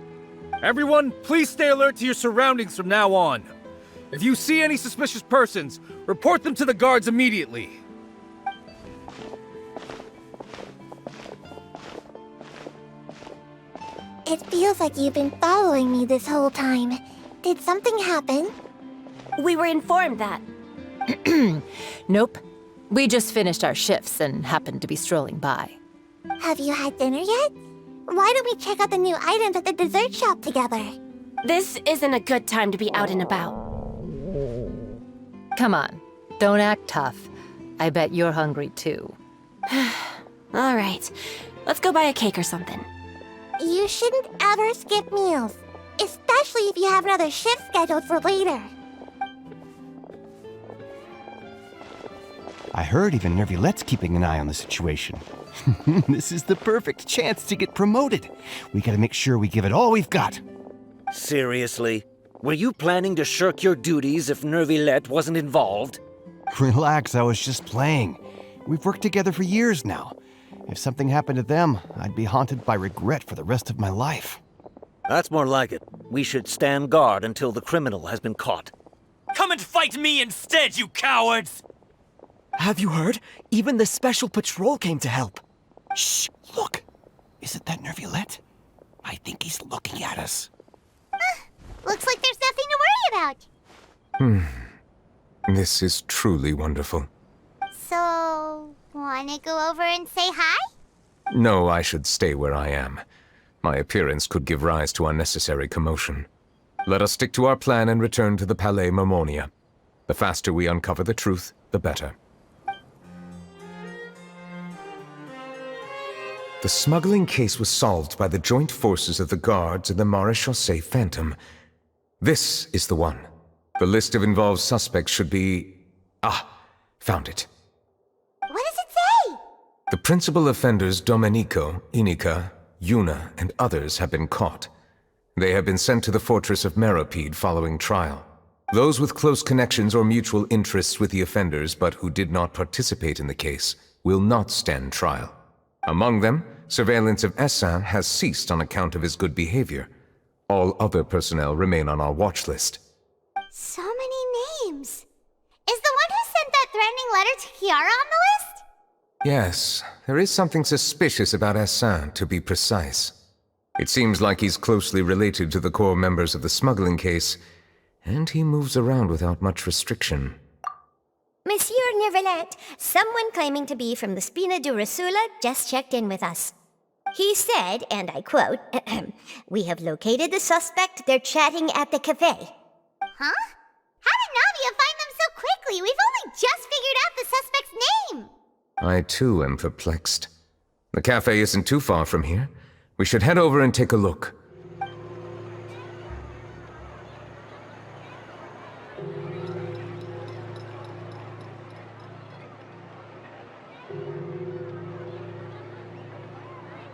Q: Everyone, please stay alert to your surroundings from now on. If you see any suspicious persons, report them to the guards immediately.
A: It feels like you've been following me this whole time. Did something happen?
M: We were informed that. Nope. We just finished our shifts and happened to be strolling by.
A: Have you had dinner yet? Why don't we check out the new items at the dessert shop together?
I: This isn't a good time to be out and about.
M: Come on, don't act tough. I bet you're hungry too.
I: All right, let's go buy a cake or something.
A: You shouldn't ever skip meals, especially if you have another shift scheduled for later.
R: I heard even Neuvillette's keeping an eye on the situation. This is the perfect chance to get promoted. We gotta make sure we give it all we've got.
S: Seriously? Were you planning to shirk your duties if Neuvillette wasn't involved?
R: Relax, I was just playing. We've worked together for years now. If something happened to them, I'd be haunted by regret for the rest of my life.
S: That's more like it. We should stand guard until the criminal has been caught.
T: Come and fight me instead, you cowards!
P: Have you heard? Even the Special Patrol came to help.
R: Shh, look. Isn't that Neuvillette? I think he's looking at us.
A: Looks like there's nothing to worry about.
C: This is truly wonderful.
A: So, wanna go over and say hi?
C: No, I should stay where I am. My appearance could give rise to unnecessary commotion. Let us stick to our plan and return to the Palais Mermonia. The faster we uncover the truth, the better. The smuggling case was solved by the joint forces of the guards and the Maréchaussée Phantom. This is the one. The list of involved suspects should be... found it.
A: What does it say?
C: The principal offenders Domenico, Inica, Yuna, and others have been caught. They have been sent to the fortress of Meropide following trial. Those with close connections or mutual interests with the offenders but who did not participate in the case will not stand trial. Among them, surveillance of Essin has ceased on account of his good behavior. All other personnel remain on our watch list.
A: So many names. Is the one who sent that threatening letter to Kiara on the list?
C: Yes, there is something suspicious about Essin, to be precise. It seems like he's closely related to the core members of the smuggling case, and he moves around without much restriction.
B: Monsieur Neuvillette, someone claiming to be from the Spina di Rosula just checked in with us. He said, and I quote, "We have located the suspect. They're chatting at the cafe."
A: Huh? How did Navia find them so quickly? We've only just figured out the suspect's name.
C: I too am perplexed. The cafe isn't too far from here. We should head over and take a look.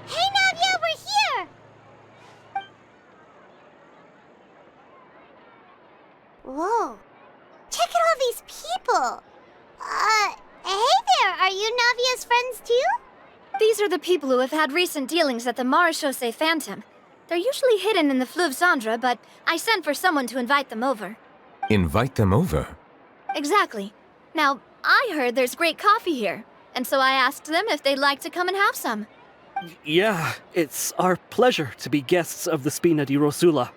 A: Hey Navia, we're here! Whoa. Check out all these people. Hey there, are you Navia's friends too?
E: These are the people who have had recent dealings at the Maréchaussée Phantom. They're usually hidden in the Fleuve Cendre, but I sent for someone to invite them over.
C: Invite them over?
E: Exactly. Now, I heard there's great coffee here, and so I asked them if they'd like to come and have some.
U: Yeah, it's our pleasure to be guests of the Spina di Rosula.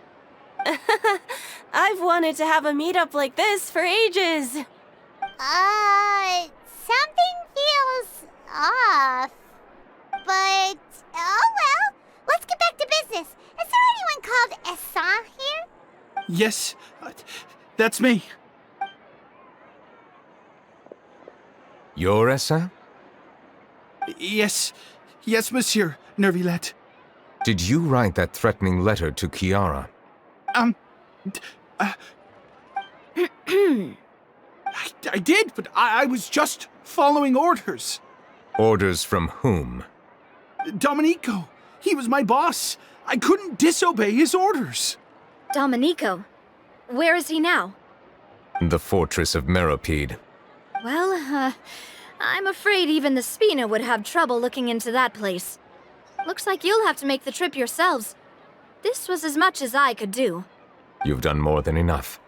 I: I've wanted to have a meetup like this for ages.
A: Something feels off. But, oh well, let's get back to business. Is there anyone called Essin here?
V: Yes, that's me.
C: You're Essin?
V: Yes, monsieur, Neuvillette.
C: Did you write that threatening letter to Kiara?
V: I did, but I was just following orders.
C: Orders from whom?
V: Domenico. He was my boss. I couldn't disobey his orders.
E: Domenico? Where is he now?
C: The fortress of Meropide.
E: Well, I'm afraid even the Spina would have trouble looking into that place. Looks like you'll have to make the trip yourselves. This was as much as I could do.
C: You've done more than enough.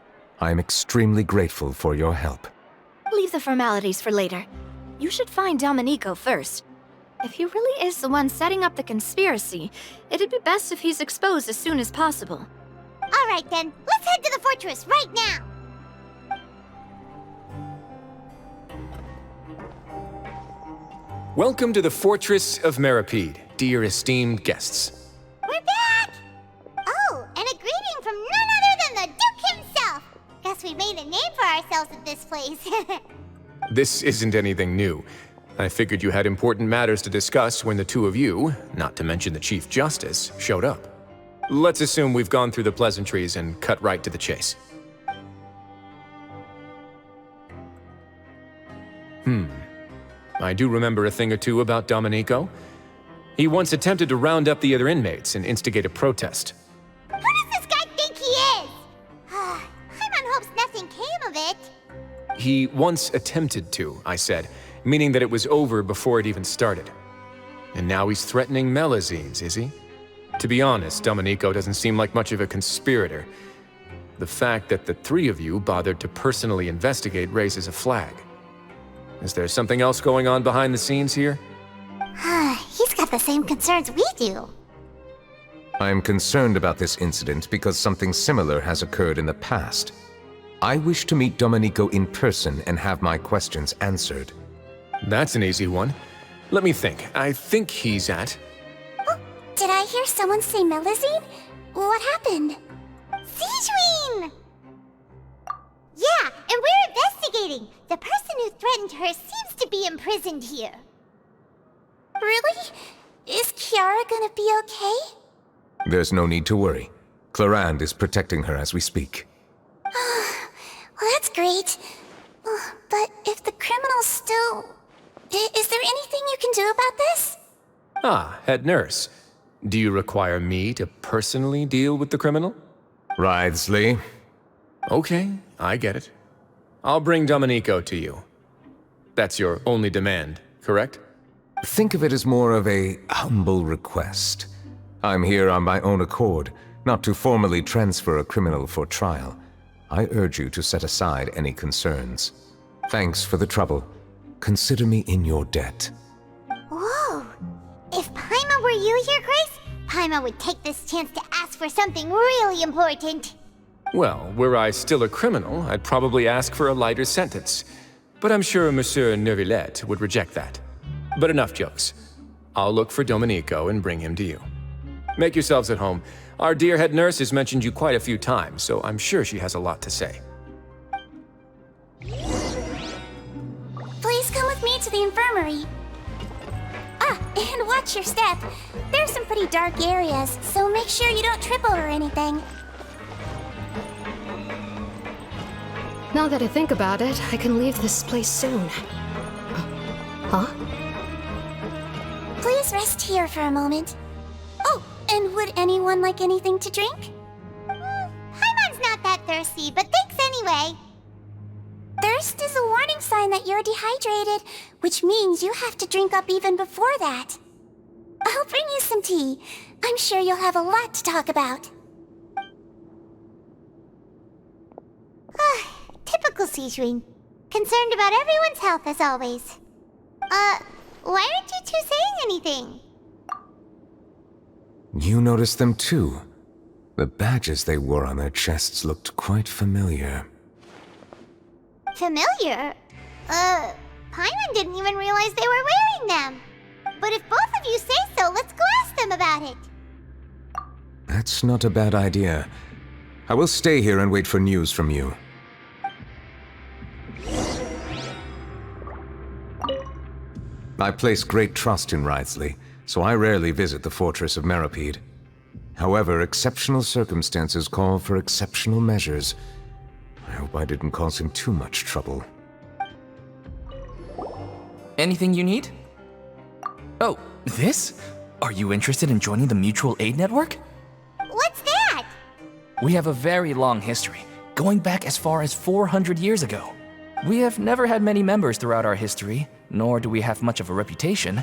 C: I am extremely grateful for your help.
E: Leave the formalities for later. You should find Domenico first. If he really is the one setting up the conspiracy, it'd be best if he's exposed as soon as possible.
A: All right then, let's head to the fortress right now.
N: Welcome to the Fortress of Meripede, dear esteemed guests.
A: We're back! Oh, and a greeting from none other than the Duke himself. Guess we made a name for ourselves at this place.
N: This isn't anything new. I figured you had important matters to discuss when the two of you, not to mention the Chief Justice, showed up. Let's assume we've gone through the pleasantries and cut right to the chase. I do remember a thing or two about Domenico. He once attempted to round up the other inmates and instigate a protest.
A: Who does this guy think he is? Paimon hopes nothing came of it.
N: He once attempted to, I said, meaning that it was over before it even started. And now he's threatening Melazines, is he? To be honest, Domenico doesn't seem like much of a conspirator. The fact that the three of you bothered to personally investigate raises a flag. Is there something else going on behind the scenes here?
A: He's got the same concerns we do.
C: I am concerned about this incident because something similar has occurred in the past. I wish to meet Domenico in person and have my questions answered.
N: That's an easy one. Let me think. I think he's at...
A: Oh, did I hear someone say Melazine? What happened? Sigewinne! Yeah, and we're investigating. The person who threatened her seems to be imprisoned here. Really? Is Kiara gonna be okay?
C: There's no need to worry. Clarande is protecting her as we speak.
A: Well, that's great. But if the criminal's still... Is there anything you can do about this?
N: Ah, head nurse. Do you require me to personally deal with the criminal?
C: Wriothesley.
N: Okay, I get it. I'll bring Domenico to you. That's your only demand, correct?
C: Think of it as more of a humble request. I'm here on my own accord, not to formally transfer a criminal for trial. I urge you to set aside any concerns. Thanks for the trouble. Consider me in your debt.
A: Whoa! If Paimon were you here, Grace, Paimon would take this chance to ask for something really important.
N: Well, were I still a criminal, I'd probably ask for a lighter sentence. But I'm sure Monsieur Neuvillette would reject that. But enough jokes. I'll look for Domenico and bring him to you. Make yourselves at home. Our dear head nurse has mentioned you quite a few times, so I'm sure she has a lot to say.
A: Please come with me to the infirmary. And watch your step. There's some pretty dark areas, so make sure you don't trip over anything.
E: Now that I think about it, I can leave this place soon. Huh?
A: Please rest here for a moment. Oh, and would anyone like anything to drink? Paimon's not that thirsty, but thanks anyway. Thirst is a warning sign that you're dehydrated, which means you have to drink up even before that. I'll bring you some tea. I'm sure you'll have a lot to talk about. Typical Sigewinne. Concerned about everyone's health as always. Why aren't you two saying anything?
C: You noticed them too. The badges they wore on their chests looked quite familiar.
A: Familiar? Paimon didn't even realize they were wearing them. But if both of you say so, let's go ask them about it.
C: That's not a bad idea. I will stay here and wait for news from you. I place great trust in Wriothesley, so I rarely visit the Fortress of Meripede. However, exceptional circumstances call for exceptional measures. I hope I didn't cause him too much trouble.
G: Anything you need? Oh, this? Are you interested in joining the Mutual Aid Network?
A: What's that?
G: We have a very long history, going back as far as 400 years ago. We have never had many members throughout our history, nor do we have much of a reputation,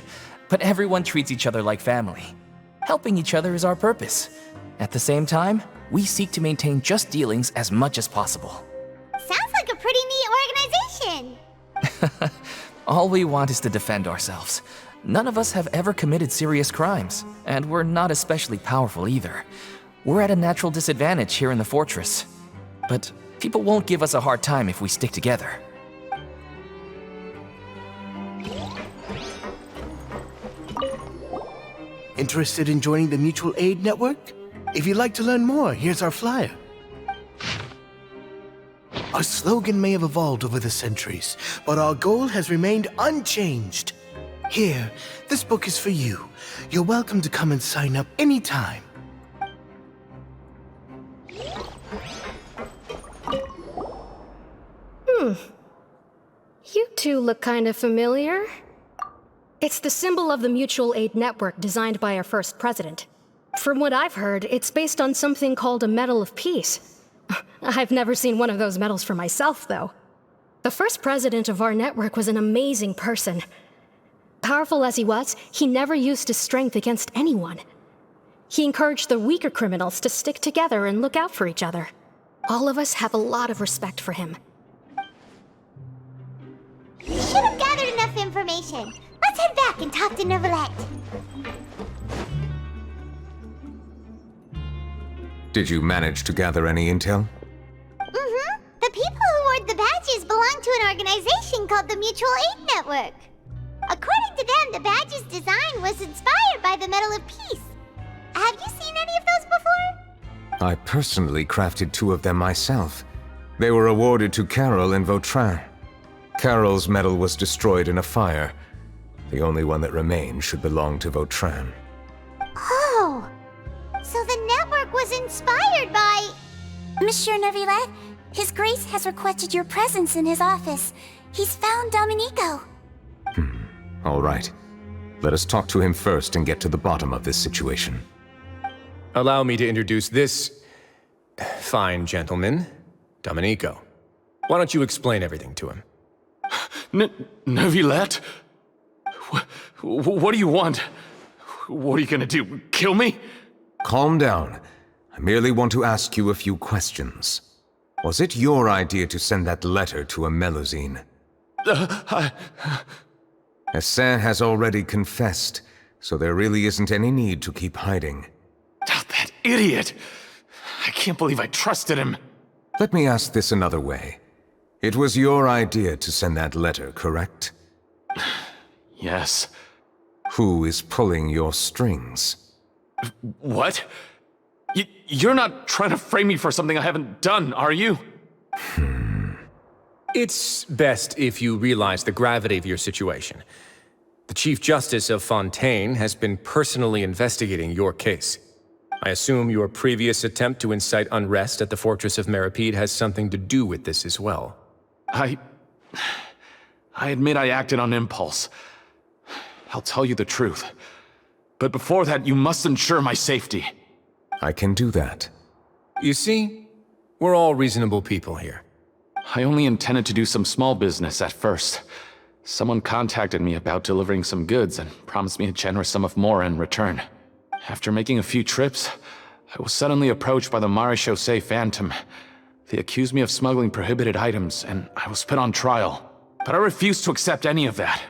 G: but everyone treats each other like family. Helping each other is our purpose. At the same time, we seek to maintain just dealings as much as possible.
A: Sounds like a pretty neat organization.
G: All we want is to defend ourselves. None of us have ever committed serious crimes, and we're not especially powerful either. We're at a natural disadvantage here in the fortress. But people won't give us a hard time if we stick together.
D: Interested in joining the Mutual Aid Network? If you'd like to learn more, here's our flyer. Our slogan may have evolved over the centuries, but our goal has remained unchanged. Here, this book is for you. You're welcome to come and sign up anytime.
F: You two look kind of familiar. It's the symbol of the Mutual Aid Network designed by our first president. From what I've heard, it's based on something called a Medal of Peace. I've never seen one of those medals for myself, though. The first president of our network was an amazing person. Powerful as he was, he never used his strength against anyone. He encouraged the weaker criminals to stick together and look out for each other. All of us have a lot of respect for him.
A: We should have gathered enough information. Let's head back and talk to Neuvillette.
C: Did you manage to gather any intel?
A: Mm-hmm. The people who wore the badges belong to an organization called the Mutual Aid Network. According to them, the badge's design was inspired by the Medal of Peace. Have you seen any of those before?
C: I personally crafted 2 of them myself. They were awarded to Carol and Vautrin. Carol's medal was destroyed in a fire. The only one that remained should belong to Vautrin.
A: Oh, so the network was inspired by...
W: Monsieur Neuvillette, His Grace has requested your presence in his office. He's found Domenico.
C: All right. Let us talk to him first and get to the bottom of this situation.
X: Allow me to introduce this fine gentleman, Domenico. Why don't you explain everything to him?
Q: Neuvillette? What do you want? What are you gonna do? Kill me?
C: Calm down. I merely want to ask you a few questions. Was it your idea to send that letter to a Melusine? Hassan has already confessed, so there really isn't any need to keep hiding.
Q: That idiot! I can't believe I trusted him.
C: Let me ask this another way. It was your idea to send that letter, correct?
Q: Yes.
C: Who is pulling your strings?
Q: What? You're not trying to frame me for something I haven't done, are you?
X: It's best if you realize the gravity of your situation. The Chief Justice of Fontaine has been personally investigating your case. I assume your previous attempt to incite unrest at the Fortress of Meripede has something to do with this as well.
Q: I admit I acted on impulse. I'll tell you the truth. But before that, you must ensure my safety.
C: I can do that.
X: You see, we're all reasonable people here.
Q: I only intended to do some small business at first. Someone contacted me about delivering some goods and promised me a generous sum of more in return. After making a few trips, I was suddenly approached by the Marechaussee Phantom. They accused me of smuggling prohibited items, and I was put on trial. But I refused to accept any of that.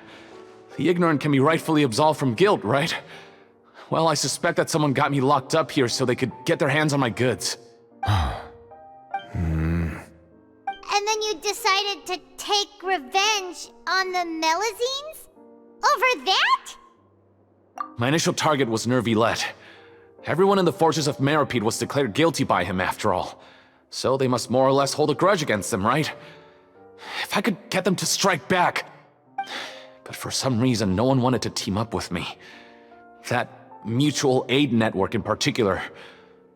Q: The ignorant can be rightfully absolved from guilt, right? Well, I suspect that someone got me locked up here so they could get their hands on my goods.
A: And then you decided to take revenge on the Melusines? Over that?
Q: My initial target was Neuvillette. Everyone in the Fortress of Meripede was declared guilty by him after all. So they must more or less hold a grudge against him, right? If I could get them to strike back. But for some reason, no one wanted to team up with me. That Mutual Aid Network in particular.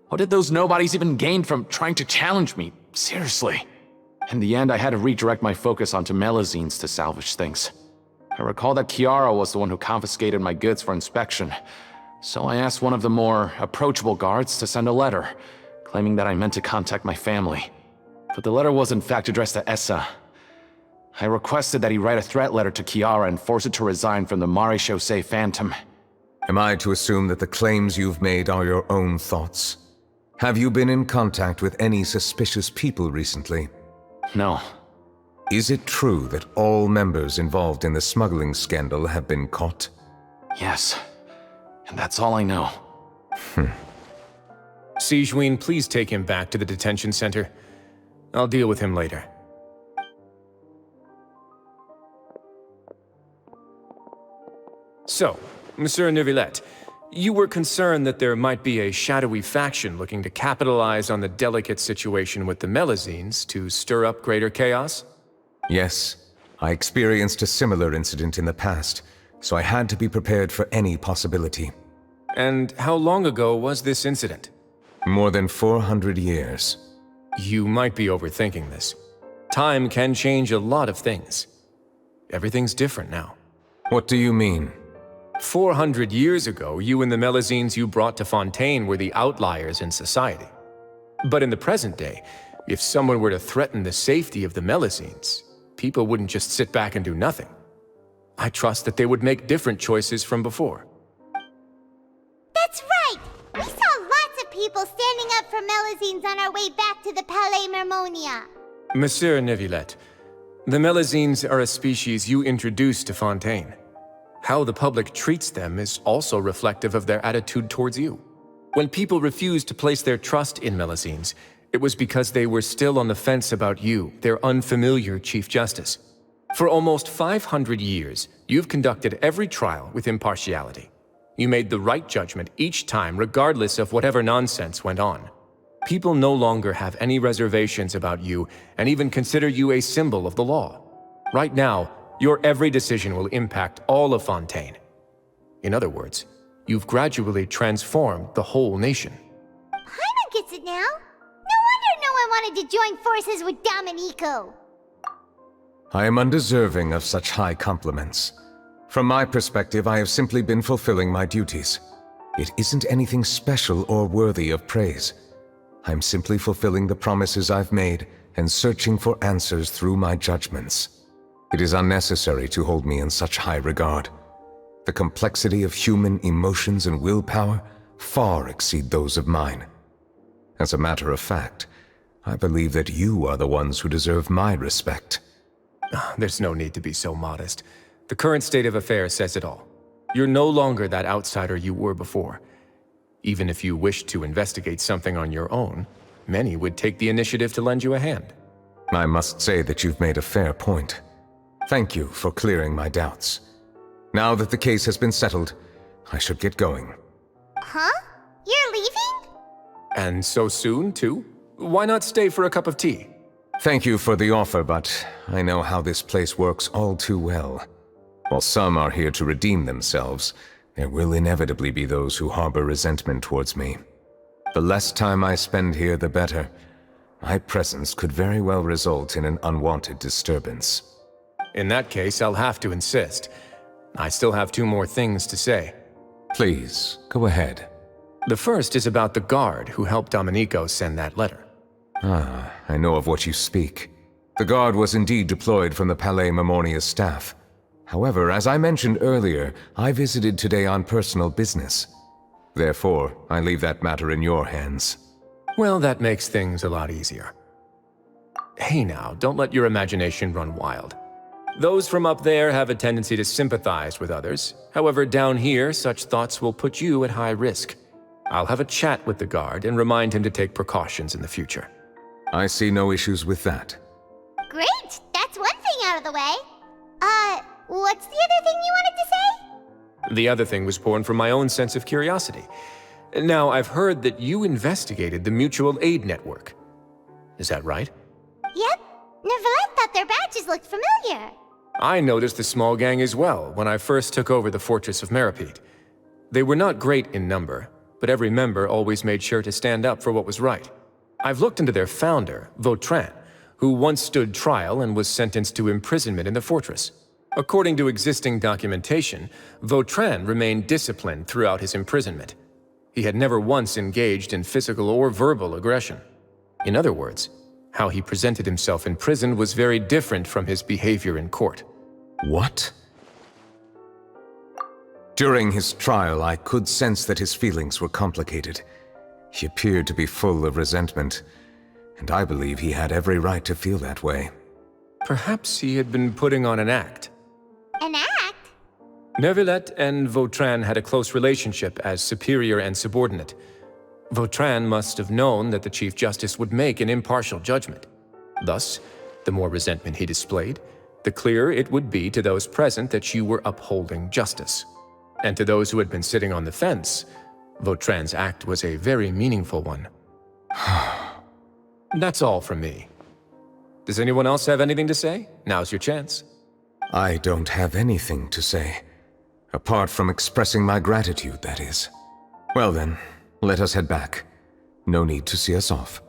Q: What did those nobodies even gain from trying to challenge me? Seriously. In the end, I had to redirect my focus onto Melusines to salvage things. I recall that Chiara was the one who confiscated my goods for inspection, so I asked one of the more approachable guards to send a letter, claiming that I meant to contact my family. But the letter was in fact addressed to Essa. I requested that he write a threat letter to Chiara and force it to resign from the Marechaussee Phantom.
C: Am I to assume that the claims you've made are your own thoughts? Have you been in contact with any suspicious people recently?
Q: No.
C: Is it true that all members involved in the smuggling scandal have been caught?
Q: Yes. And that's all I know.
X: Sijween, please take him back to the detention center. I'll deal with him later. So, Monsieur Neuvillette, you were concerned that there might be a shadowy faction looking to capitalize on the delicate situation with the Melazines to stir up greater chaos?
C: Yes. I experienced a similar incident in the past, so I had to be prepared for any possibility.
X: And how long ago was this incident?
C: More than 400 years.
X: You might be overthinking this. Time can change a lot of things. Everything's different now.
C: What do you mean?
X: 400 years ago, you and the Melazines you brought to Fontaine were the outliers in society. But in the present day, if someone were to threaten the safety of the Melazines, people wouldn't just sit back and do nothing. I trust that they would make different choices from before.
A: That's right! We saw lots of people standing up for Melazines on our way back to the Palais Mermonia.
X: Monsieur Neuvillette, the Melazines are a species you introduced to Fontaine. How the public treats them is also reflective of their attitude towards you. When people refused to place their trust in Melazines, it was because they were still on the fence about you, their unfamiliar Chief Justice. For almost 500 years, you've conducted every trial with impartiality. You made the right judgment each time, regardless of whatever nonsense went on. People no longer have any reservations about you and even consider you a symbol of the law. Right now, your every decision will impact all of Fontaine. In other words, you've gradually transformed the whole nation.
A: Paimon gets it now. No wonder no one wanted to join forces with Domenico.
C: I am undeserving of such high compliments. From my perspective, I have simply been fulfilling my duties. It isn't anything special or worthy of praise. I'm simply fulfilling the promises I've made and searching for answers through my judgments. It is unnecessary to hold me in such high regard. The complexity of human emotions and willpower far exceed those of mine. As a matter of fact, I believe that you are the ones who deserve my respect.
X: There's no need to be so modest. The current state of affairs says it all. You're no longer that outsider you were before. Even if you wished to investigate something on your own, many would take the initiative to lend you a hand.
C: I must say that you've made a fair point. Thank you for clearing my doubts. Now that the case has been settled, I should get going.
A: Huh? You're leaving?
X: And so soon, too? Why not stay for a cup of tea?
C: Thank you for the offer, but I know how this place works all too well. While some are here to redeem themselves, there will inevitably be those who harbor resentment towards me. The less time I spend here, the better. My presence could very well result in an unwanted disturbance.
X: In that case, I'll have to insist. I still have 2 more things to say.
C: Please, go ahead.
X: The first is about the guard who helped Domenico send that letter.
C: Ah, I know of what you speak. The guard was indeed deployed from the Palais Mermonia's staff. However, as I mentioned earlier, I visited today on personal business. Therefore, I leave that matter in your hands.
X: Well, that makes things a lot easier. Hey now, don't let your imagination run wild. Those from up there have a tendency to sympathize with others. However, down here, such thoughts will put you at high risk. I'll have a chat with the guard and remind him to take precautions in the future.
C: I see no issues with that.
A: Great! That's one thing out of the way. What's the other thing you wanted to say?
X: The other thing was born from my own sense of curiosity. Now, I've heard that you investigated the mutual aid network. Is that right?
A: Yep. Neuvillette thought their badges looked familiar.
X: I noticed the small gang as well when I first took over the fortress of Meripede. They were not great in number, but every member always made sure to stand up for what was right. I've looked into their founder, Vautrin, who once stood trial and was sentenced to imprisonment in the fortress. According to existing documentation, Vautrin remained disciplined throughout his imprisonment. He had never once engaged in physical or verbal aggression. In other words, how he presented himself in prison was very different from his behavior in court.
C: What? During his trial, I could sense that his feelings were complicated. He appeared to be full of resentment, and I believe he had every right to feel that way.
X: Perhaps he had been putting on an act.
A: An act?
X: Neuvillette and Vautrin had a close relationship as superior and subordinate. Vautrin must have known that the Chief Justice would make an impartial judgment. Thus, the more resentment he displayed, the clearer it would be to those present that you were upholding justice. And to those who had been sitting on the fence, Vautrin's act was a very meaningful one. That's all from me. Does anyone else have anything to say? Now's your chance.
C: I don't have anything to say. Apart from expressing my gratitude, that is. Well then, let us head back. No need to see us off.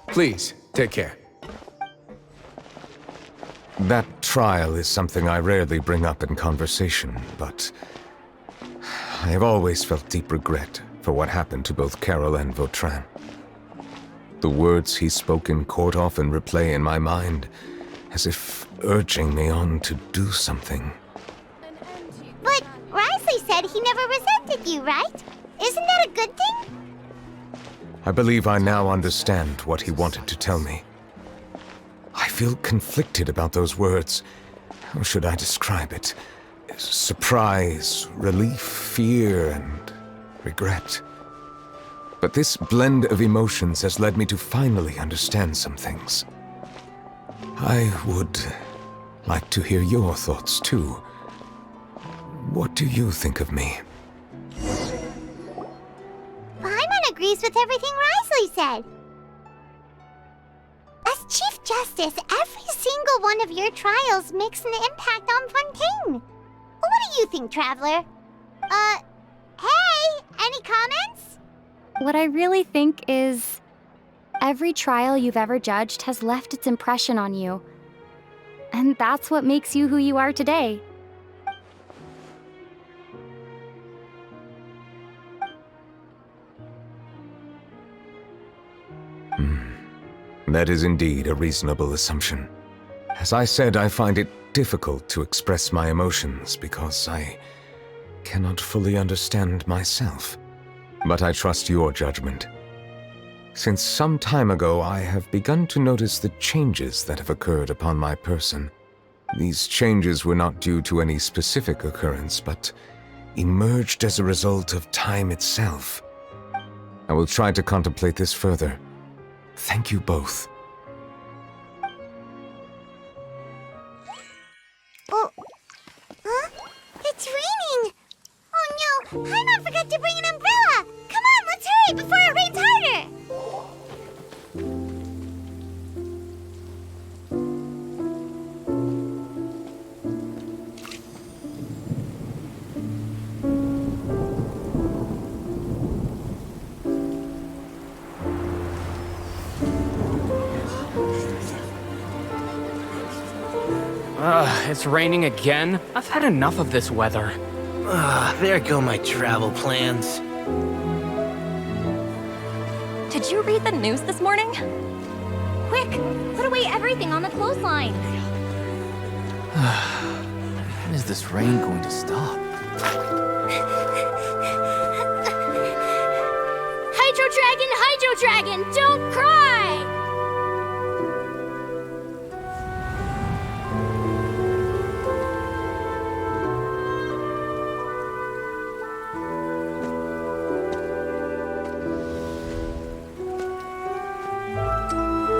X: Please, take care.
C: That trial is something I rarely bring up in conversation, but I have always felt deep regret for what happened to both Carol and Vautrin. The words he spoke in court often replay in my mind, as if urging me on to do something.
A: But Risley said he never resented you, right? Isn't that a good thing?
C: I believe I now understand what he wanted to tell me. I feel conflicted about those words. How should I describe it? Surprise, relief, fear, and regret. But this blend of emotions has led me to finally understand some things. I would like to hear your thoughts, too. What do you think of me?
A: Paimon agrees with everything Risley said. As Chief Justice, every single one of your trials makes an impact on Fontaine. What do you think, Traveler? Hey, any comments?
H: What I really think is, every trial you've ever judged has left its impression on you. And that's what makes you who you are today.
C: That is indeed a reasonable assumption. As I said, I find it difficult to express my emotions because I cannot fully understand myself. But I trust your judgment. Since some time ago, I have begun to notice the changes that have occurred upon my person. These changes were not due to any specific occurrence, but emerged as a result of time itself. I will try to contemplate this further. Thank you both.
A: Oh, huh? It's raining! Oh no, Paimon forgot to bring an umbrella! Come on, let's hurry before it rains harder!
N: It's raining again? I've had enough of this weather.
J: There go my travel plans.
M: Did you read the news this morning? Quick, put away everything on the clothesline.
G: When is this rain going to stop?
E: Hydro Dragon, don't cry!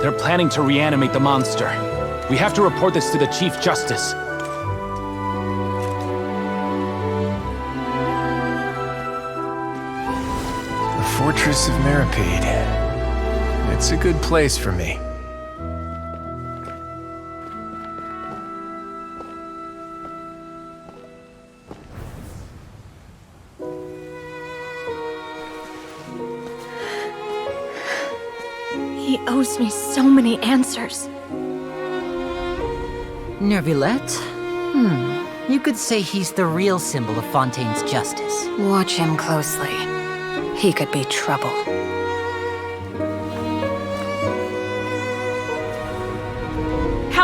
Q: They're planning to reanimate the monster. We have to report this to the Chief Justice.
X: The Fortress of Meripede. It's a good place for me.
E: He owes me so many answers.
K: Neuvillette? You could say he's the real symbol of Fontaine's justice.
L: Watch him closely. He could be trouble.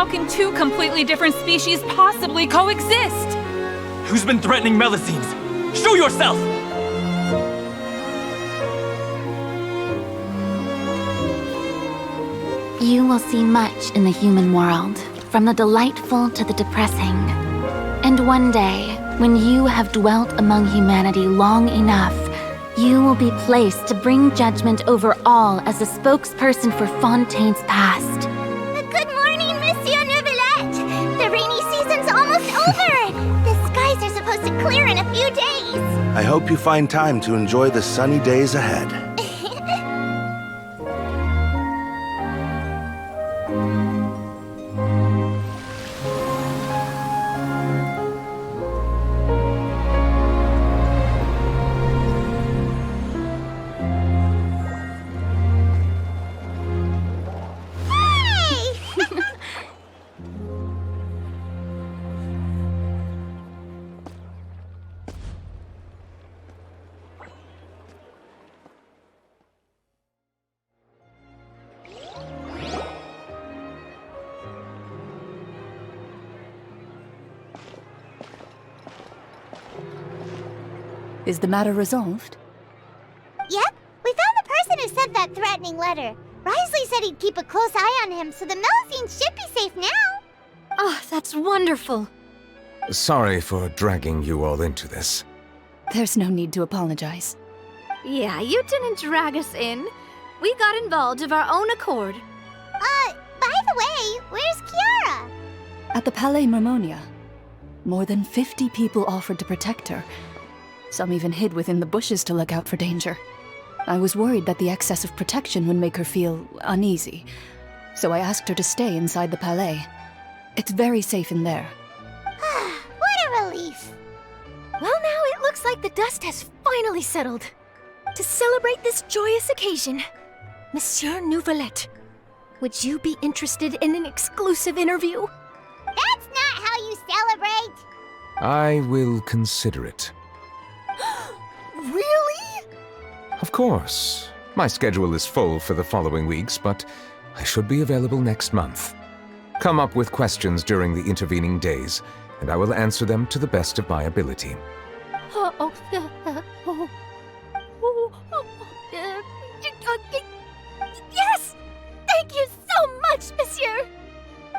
I: How
M: How can two completely different species possibly coexist?
G: Who's been threatening Melusines? Show yourself!
H: You will see much in the human world, from the delightful to the depressing. And one day, when you have dwelt among humanity long enough, you will be placed to bring judgment over all as a spokesperson for Fontaine's past.
A: Good morning, Monsieur Neuvillette! The rainy season's almost over! The skies are supposed to clear in a few days!
O: I hope you find time to enjoy the sunny days ahead.
L: Is the matter resolved?
A: Yep, we found the person who sent that threatening letter. Risley said he'd keep a close eye on him, so the Melusines should be safe now.
E: Oh, that's wonderful.
C: Sorry for dragging you all into this.
L: There's no need to apologize.
E: Yeah, you didn't drag us in. We got involved of our own accord.
A: By the way, where's Kiara?
L: At the Palais Mermonia, more than 50 people offered to protect her. Some even hid within the bushes to look out for danger. I was worried that the excess of protection would make her feel uneasy, so I asked her to stay inside the Palais. It's very safe in there.
A: What a relief.
E: Well, now it looks like the dust has finally settled. To celebrate this joyous occasion, Monsieur Neuvillette, would you be interested in an exclusive interview?
A: That's not how you celebrate!
C: I will consider it.
E: Really?
C: Of course. My schedule is full for the following weeks, but I should be available next month. Come up with questions during the intervening days, and I will answer them to the best of my ability.
E: Yes! Thank you so much, monsieur!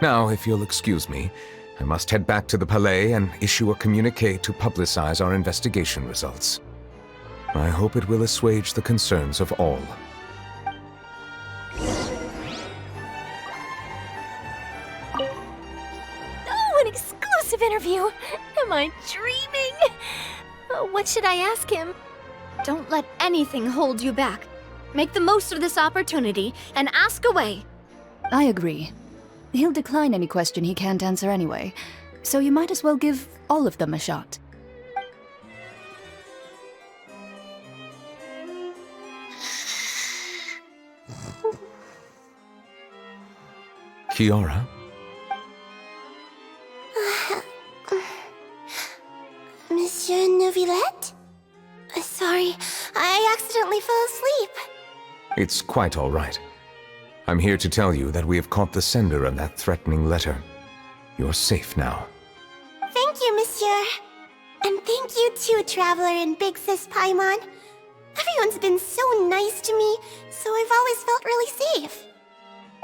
C: Now, if you'll excuse me, I must head back to the Palais and issue a communiqué to publicize our investigation results. I hope it will assuage the concerns of all.
E: Oh, an exclusive interview! Am I dreaming? What should I ask him? Don't let anything hold you back. Make the most of this opportunity and ask away.
L: I agree. He'll decline any question he can't answer anyway, so you might as well give all of them a shot.
C: Kiara?
W: Monsieur Neuvillette? Sorry, I accidentally fell asleep.
C: It's quite all right. I'm here to tell you that we have caught the sender of that threatening letter. You're safe now.
W: Thank you, monsieur. And thank you too, Traveler and Big Sis Paimon. Everyone's been so nice to me, so I've always felt really safe.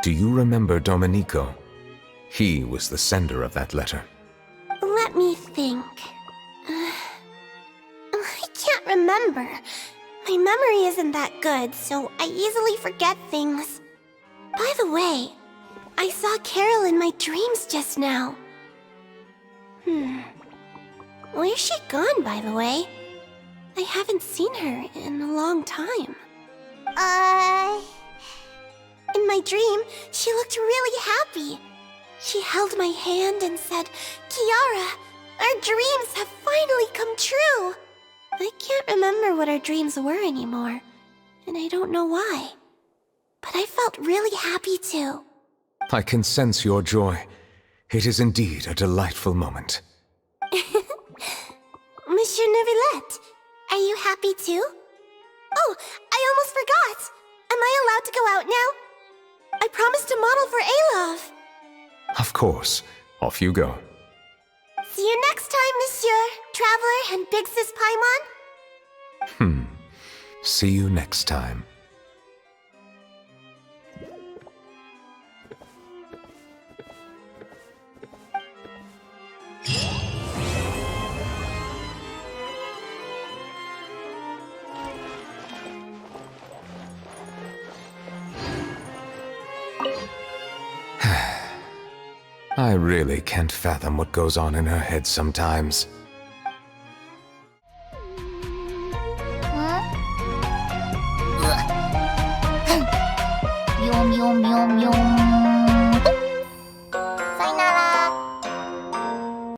C: Do you remember Domenico? He was the sender of that letter.
W: Let me think. I can't remember. My memory isn't that good, so I easily forget things. By the way, I saw Carol in my dreams just now. Where's she gone, by the way? I haven't seen her in a long time. In my dream, she looked really happy. She held my hand and said, "Kiara, our dreams have finally come true." I can't remember what our dreams were anymore, and I don't know why. But I felt really happy too.
C: I can sense your joy. It is indeed a delightful moment.
W: Monsieur Neuvillette, are you happy too? Oh, I almost forgot! Am I allowed to go out now? I promised to model for Alov.
C: Of course. Off you go.
W: See you next time, Monsieur, Traveler, and Big Sis Paimon.
C: See you next time. I really can't fathom what goes on in her head sometimes.
H: Yum, yum, yum, yum.